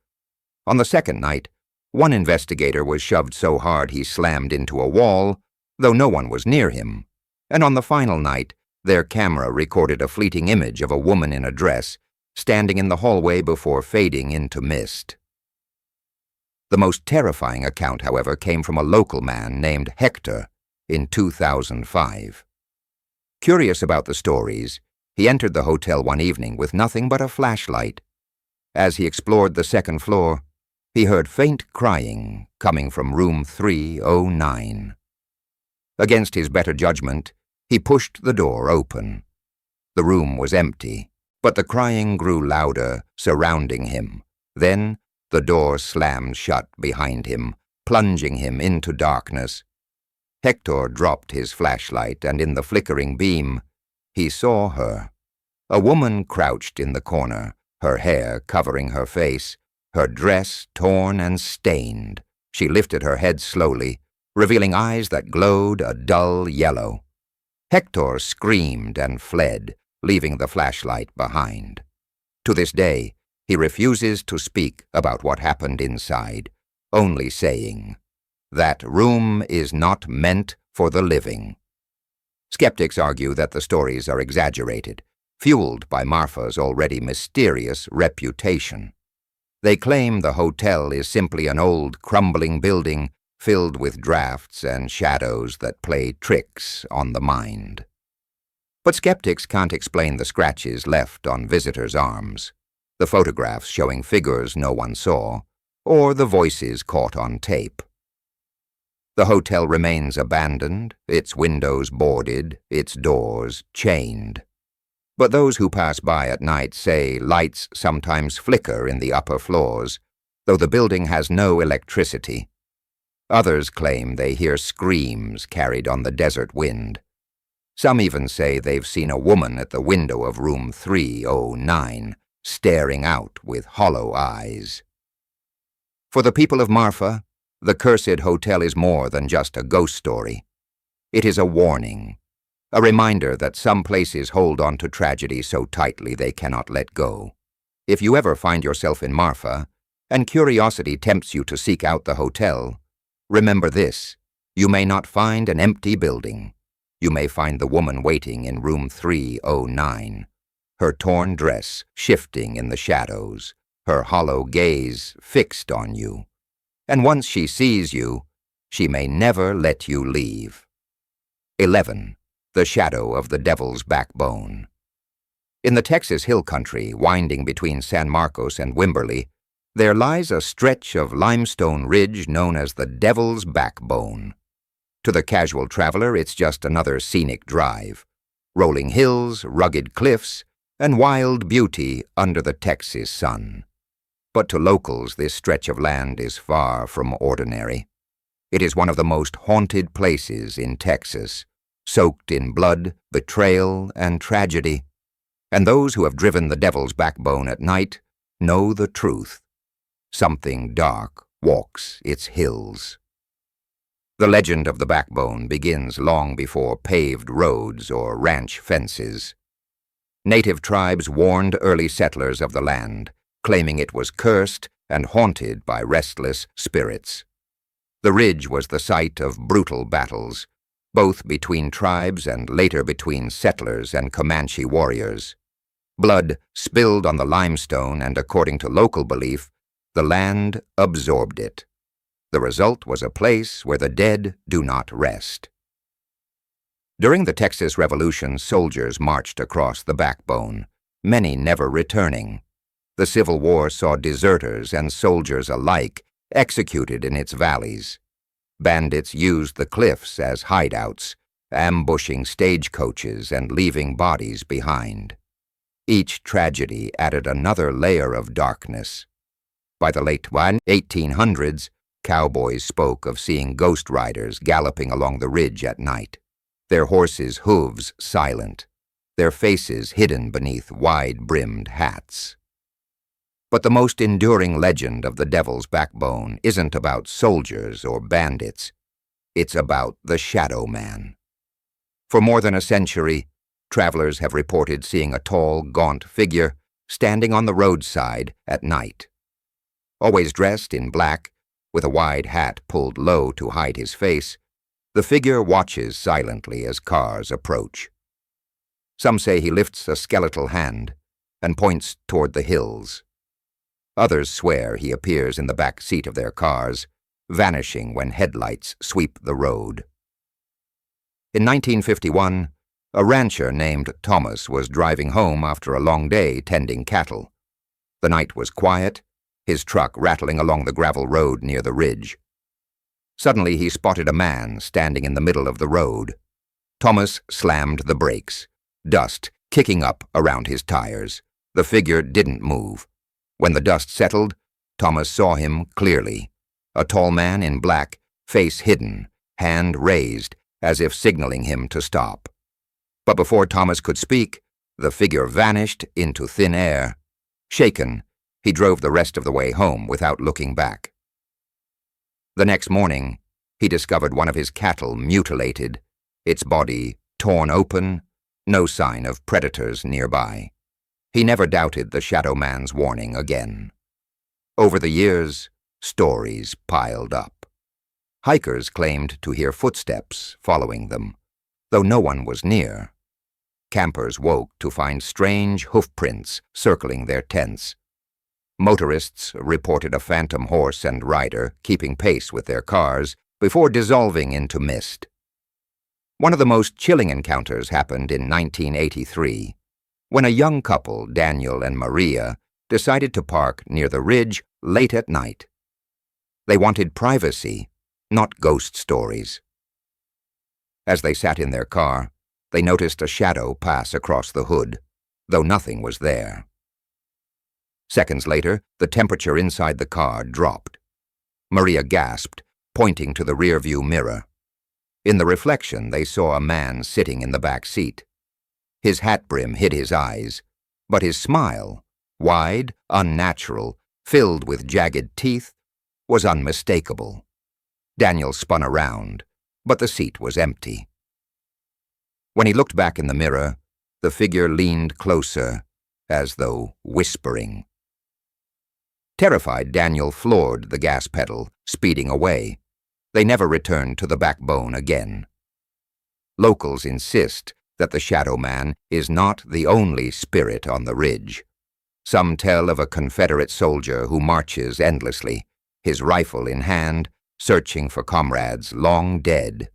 On the second night, one investigator was shoved so hard he slammed into a wall, though no one was near him. And on the final night, their camera recorded a fleeting image of a woman in a dress standing in the hallway before fading into mist. The most terrifying account, however, came from a local man named Hector in 2005. Curious about the stories, he entered the hotel one evening with nothing but a flashlight. As he explored the second floor, he heard faint crying coming from room 309. Against his better judgment, he pushed the door open. The room was empty, but the crying grew louder, surrounding him. Then, the door slammed shut behind him, plunging him into darkness. Hector dropped his flashlight, and in the flickering beam, he saw her. A woman crouched in the corner, her hair covering her face, her dress torn and stained. She lifted her head slowly, revealing eyes that glowed a dull yellow. Hector screamed and fled, leaving the flashlight behind. To this day, he refuses to speak about what happened inside, only saying, "That room is not meant for the living." Skeptics argue that the stories are exaggerated, fueled by Marfa's already mysterious reputation. They claim the hotel is simply an old, crumbling building filled with drafts and shadows that play tricks on the mind. But skeptics can't explain the scratches left on visitors' arms, the photographs showing figures no one saw, or the voices caught on tape. The hotel remains abandoned, its windows boarded, its doors chained. But those who pass by at night say lights sometimes flicker in the upper floors, though the building has no electricity. Others claim they hear screams carried on the desert wind. Some even say they've seen a woman at the window of room 309, staring out with hollow eyes. For the people of Marfa, the cursed hotel is more than just a ghost story. It is a warning, a reminder that some places hold on to tragedy so tightly they cannot let go. If you ever find yourself in Marfa, and curiosity tempts you to seek out the hotel, remember this: you may not find an empty building. You may find the woman waiting in room 309, her torn dress shifting in the shadows, her hollow gaze fixed on you. And once she sees you, she may never let you leave. 11. the shadow of the Devil's Backbone. In the Texas Hill Country, winding between San Marcos and Wimberley, there lies a stretch of limestone ridge known as the Devil's Backbone. To the casual traveler, it's just another scenic drive. Rolling hills, rugged cliffs, and wild beauty under the Texas sun. But to locals, this stretch of land is far from ordinary. It is one of the most haunted places in Texas, soaked in blood, betrayal, and tragedy. And those who have driven the Devil's Backbone at night know the truth. Something dark walks its hills. The legend of the Backbone begins long before paved roads or ranch fences. Native tribes warned early settlers of the land, claiming it was cursed and haunted by restless spirits. The ridge was the site of brutal battles, both between tribes and later between settlers and Comanche warriors. Blood spilled on the limestone, and according to local belief, the land absorbed it. The result was a place where the dead do not rest. During the Texas Revolution, soldiers marched across the Backbone, many never returning. The Civil War saw deserters and soldiers alike executed in its valleys. Bandits used the cliffs as hideouts, ambushing stagecoaches and leaving bodies behind. Each tragedy added another layer of darkness. By the late 1800s, cowboys spoke of seeing ghost riders galloping along the ridge at night, their horses' hooves silent, their faces hidden beneath wide-brimmed hats. But the most enduring legend of the Devil's Backbone isn't about soldiers or bandits. It's about the Shadow Man. For more than a century, travelers have reported seeing a tall, gaunt figure standing on the roadside at night. Always dressed in black, with a wide hat pulled low to hide his face, the figure watches silently as cars approach. Some say he lifts a skeletal hand and points toward the hills. Others swear he appears in the back seat of their cars, vanishing when headlights sweep the road. In 1951, a rancher named Thomas was driving home after a long day tending cattle. The night was quiet, his truck rattling along the gravel road near the ridge. Suddenly he spotted a man standing in the middle of the road. Thomas slammed the brakes, dust kicking up around his tires. The figure didn't move. When the dust settled, Thomas saw him clearly. A tall man in black, face hidden, hand raised, as if signaling him to stop. But before Thomas could speak, the figure vanished into thin air. Shaken, he drove the rest of the way home without looking back. The next morning, he discovered one of his cattle mutilated, its body torn open, no sign of predators nearby. He never doubted the Shadow Man's warning again. Over the years, stories piled up. Hikers claimed to hear footsteps following them, though no one was near. Campers woke to find strange hoofprints circling their tents. Motorists reported a phantom horse and rider keeping pace with their cars before dissolving into mist. One of the most chilling encounters happened in 1983, when a young couple, Daniel and Maria, decided to park near the ridge late at night. They wanted privacy, not ghost stories. As they sat in their car, they noticed a shadow pass across the hood, though nothing was there. Seconds later, the temperature inside the car dropped. Maria gasped, pointing to the rearview mirror. In the reflection, they saw a man sitting in the back seat. His hat brim hid his eyes, but his smile, wide, unnatural, filled with jagged teeth, was unmistakable. Daniel spun around, but the seat was empty. When he looked back in the mirror, the figure leaned closer, as though whispering. Terrified, Daniel floored the gas pedal, speeding away. They never returned to the Backbone again. Locals insist that the Shadow Man is not the only spirit on the ridge. Some tell of a Confederate soldier who marches endlessly, his rifle in hand, searching for comrades long dead.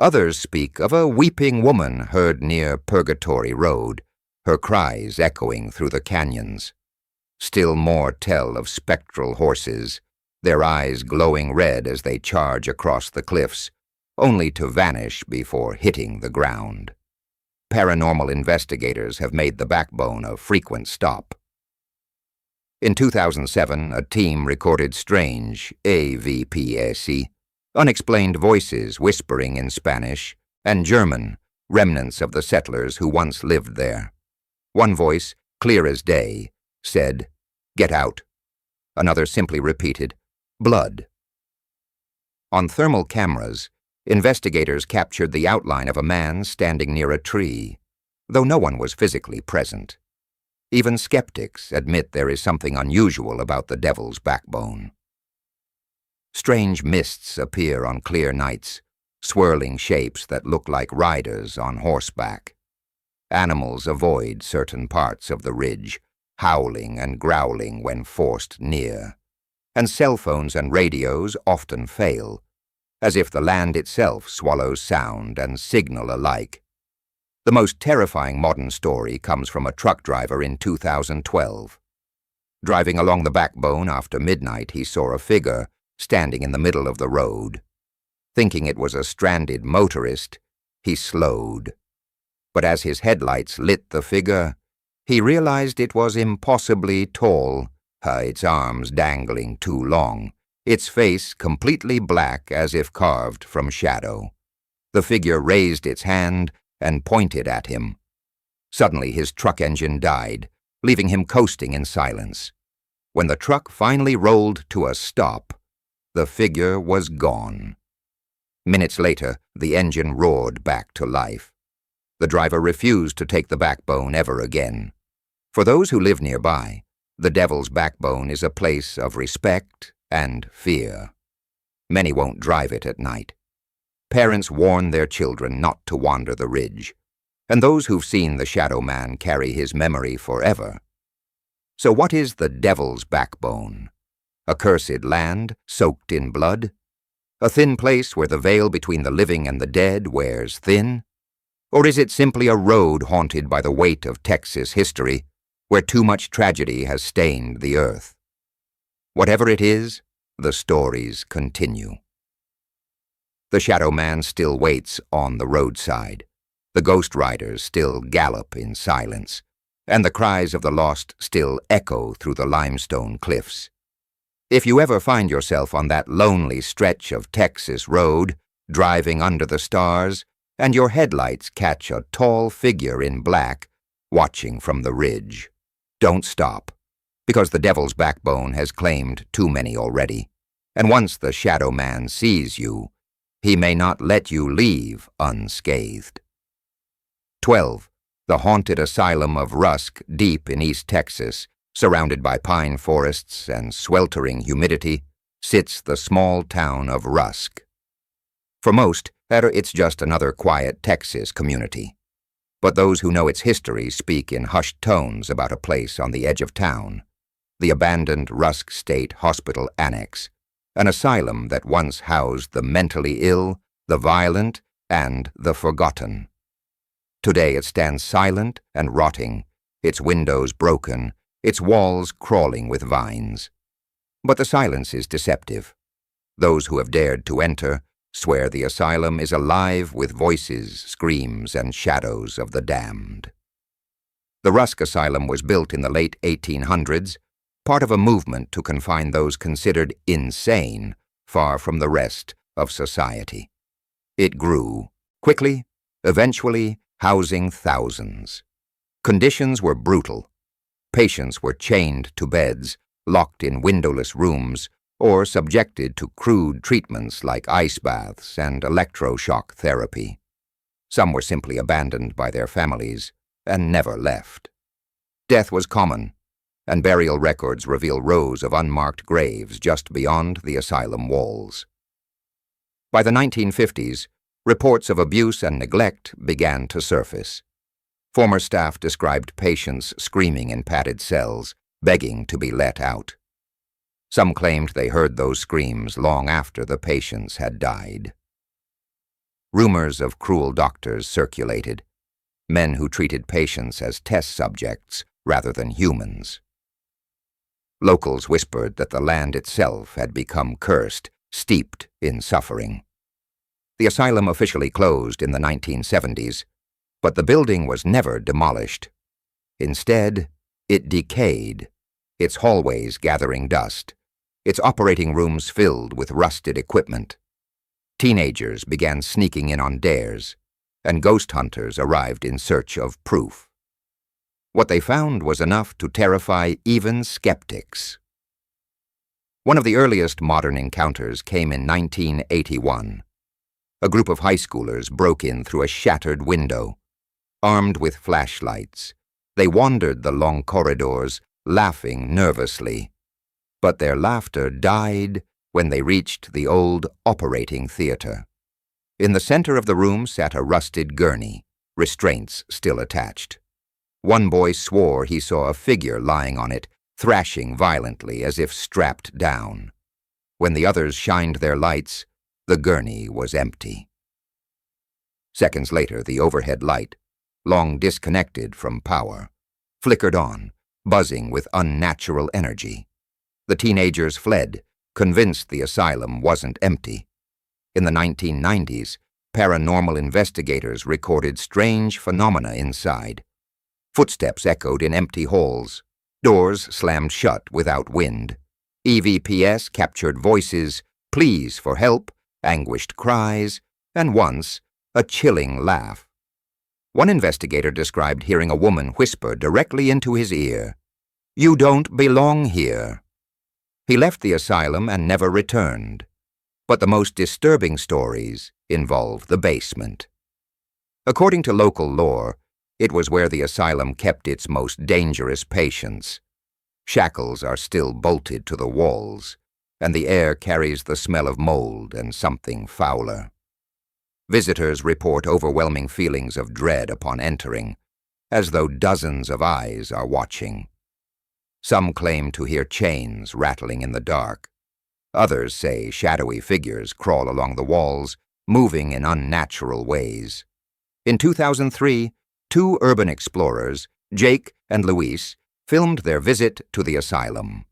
Others speak of a weeping woman heard near Purgatory Road, her cries echoing through the canyons. Still more tell of spectral horses, their eyes glowing red as they charge across the cliffs, only to vanish before hitting the ground. Paranormal investigators have made the backbone a frequent stop. In 2007, a team recorded strange AVPAC, unexplained voices whispering in Spanish, and German, remnants of the settlers who once lived there. One voice, clear as day, said, "Get out." Another simply repeated, "Blood." On thermal cameras, investigators captured the outline of a man standing near a tree, though no one was physically present. Even skeptics admit there is something unusual about the devil's backbone. Strange mists appear on clear nights, swirling shapes that look like riders on horseback. Animals avoid certain parts of the ridge, howling and growling when forced near. And cell phones and radios often fail, as if the land itself swallows sound and signal alike. The most terrifying modern story comes from a truck driver in 2012. Driving along the backbone after midnight, he saw a figure standing in the middle of the road. Thinking it was a stranded motorist, he slowed. But as his headlights lit the figure, he realized it was impossibly tall, its arms dangling too long, its face completely black as if carved from shadow. The figure raised its hand and pointed at him. Suddenly his truck engine died, leaving him coasting in silence. When the truck finally rolled to a stop, the figure was gone. Minutes later, the engine roared back to life. The driver refused to take the backbone ever again. For those who live nearby, the Devil's Backbone is a place of respect and fear. Many won't drive it at night. Parents warn their children not to wander the ridge, and those who've seen the Shadow Man carry his memory forever. So what is the Devil's Backbone? A cursed land soaked in blood? A thin place where the veil between the living and the dead wears thin? Or is it simply a road haunted by the weight of Texas history, where too much tragedy has stained the earth? Whatever it is, the stories continue. The Shadow Man still waits on the roadside. The ghost riders still gallop in silence, and the cries of the lost still echo through the limestone cliffs. If you ever find yourself on that lonely stretch of Texas road, driving under the stars, and your headlights catch a tall figure in black watching from the ridge, don't stop, because the Devil's Backbone has claimed too many already, and once the Shadow Man sees you, he may not let you leave unscathed. 12. The haunted asylum of Rusk, deep in East Texas, surrounded by pine forests and sweltering humidity, sits the small town of Rusk. For most, it's just another quiet Texas community. But those who know its history speak in hushed tones about a place on the edge of town, the abandoned Rusk State Hospital Annex, an asylum that once housed the mentally ill, the violent, and the forgotten. Today it stands silent and rotting, its windows broken, its walls crawling with vines. But the silence is deceptive. Those who have dared to enter swear the asylum is alive with voices, screams, and shadows of the damned. The Rusk Asylum was built in the late 1800s, part of a movement to confine those considered insane far from the rest of society. It grew quickly, eventually housing thousands. Conditions were brutal. Patients were chained to beds, locked in windowless rooms, or subjected to crude treatments like ice baths and electroshock therapy. Some were simply abandoned by their families and never left. Death was common, and burial records reveal rows of unmarked graves just beyond the asylum walls. By the 1950s, reports of abuse and neglect began to surface. Former staff described patients screaming in padded cells, begging to be let out. Some claimed they heard those screams long after the patients had died. Rumors of cruel doctors circulated, men who treated patients as test subjects rather than humans. Locals whispered that the land itself had become cursed, steeped in suffering. The asylum officially closed in the 1970s, but the building was never demolished. Instead, it decayed, its hallways gathering dust, its operating rooms filled with rusted equipment. Teenagers began sneaking in on dares, and ghost hunters arrived in search of proof. What they found was enough to terrify even skeptics. One of the earliest modern encounters came in 1981. A group of high schoolers broke in through a shattered window. Armed with flashlights, they wandered the long corridors, laughing nervously. But their laughter died when they reached the old operating theater. In the center of the room sat a rusted gurney, restraints still attached. One boy swore he saw a figure lying on it, thrashing violently as if strapped down. When the others shined their lights, the gurney was empty. Seconds later, the overhead light, long disconnected from power, flickered on, buzzing with unnatural energy. The teenagers fled, convinced the asylum wasn't empty. In the 1990s, paranormal investigators recorded strange phenomena inside. Footsteps echoed in empty halls. Doors slammed shut without wind. EVPs captured voices, pleas for help, anguished cries, and once, a chilling laugh. One investigator described hearing a woman whisper directly into his ear, "You don't belong here." He left the asylum and never returned. But the most disturbing stories involve the basement. According to local lore, it was where the asylum kept its most dangerous patients. Shackles are still bolted to the walls, and the air carries the smell of mold and something fouler. Visitors report overwhelming feelings of dread upon entering, as though dozens of eyes are watching. Some claim to hear chains rattling in the dark. Others say shadowy figures crawl along the walls, moving in unnatural ways. In 2003, two urban explorers, Jake and Luis, filmed their visit to the asylum.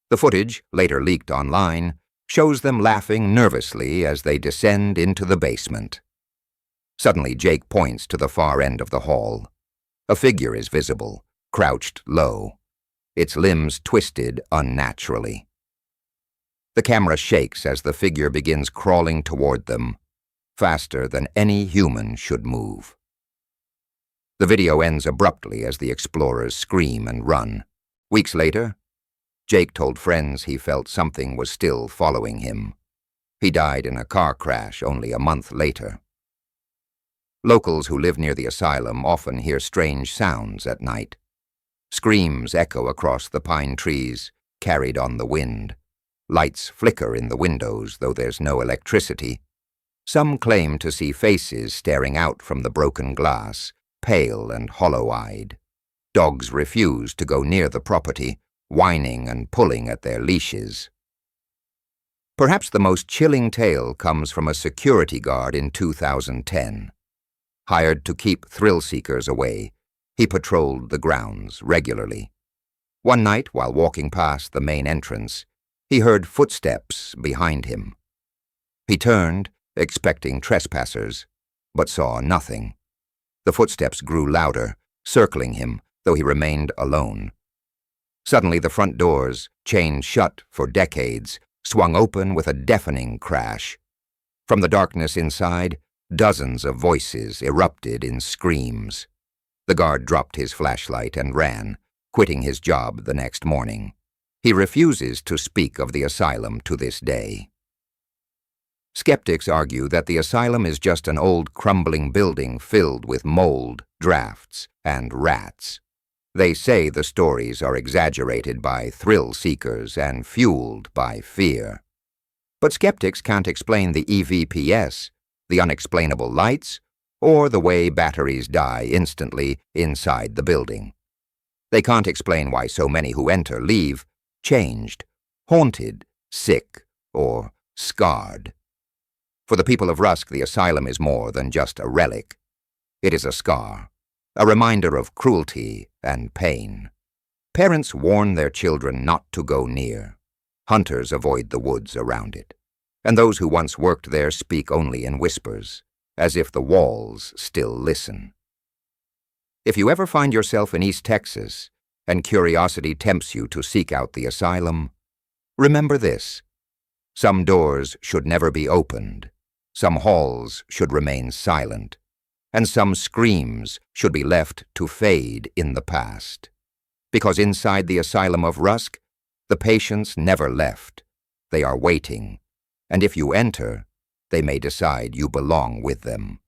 The footage, later leaked online, shows them laughing nervously as they descend into the basement. Suddenly, Jake points to the far end of the hall. A figure is visible, crouched low, its limbs twisted unnaturally. The camera shakes as the figure begins crawling toward them, faster than any human should move. The video ends abruptly as the explorers scream and run. Weeks later, Jake told friends he felt something was still following him. He died in a car crash only a month later. Locals who live near the asylum often hear strange sounds at night. Screams echo across the pine trees, carried on the wind. Lights flicker in the windows, though there's no electricity. Some claim to see faces staring out from the broken glass, pale and hollow-eyed. Dogs refuse to go near the property, whining and pulling at their leashes. Perhaps the most chilling tale comes from a security guard in 2010. Hired to keep thrill-seekers away, he patrolled the grounds regularly. One night, while walking past the main entrance, he heard footsteps behind him. He turned, expecting trespassers, but saw nothing. The footsteps grew louder, circling him, though he remained alone. Suddenly, the front doors, chained shut for decades, swung open with a deafening crash. From the darkness inside, dozens of voices erupted in screams. The guard dropped his flashlight and ran, quitting his job the next morning. He refuses to speak of the asylum to this day. Skeptics argue that the asylum is just an old crumbling building filled with mold, drafts, and rats. They say the stories are exaggerated by thrill seekers and fueled by fear. But skeptics can't explain the EVPs, the unexplainable lights, or the way batteries die instantly inside the building. They can't explain why so many who enter leave changed, haunted, sick, or scarred. For the people of Rusk, the asylum is more than just a relic. It is a scar, a reminder of cruelty and pain. Parents warn their children not to go near. Hunters avoid the woods around it. And those who once worked there speak only in whispers, as if the walls still listen. If you ever find yourself in East Texas, and curiosity tempts you to seek out the asylum, remember this: some doors should never be opened, some halls should remain silent, and some screams should be left to fade in the past. Because inside the asylum of Rusk, the patients never left. They are waiting, and if you enter, they may decide you belong with them.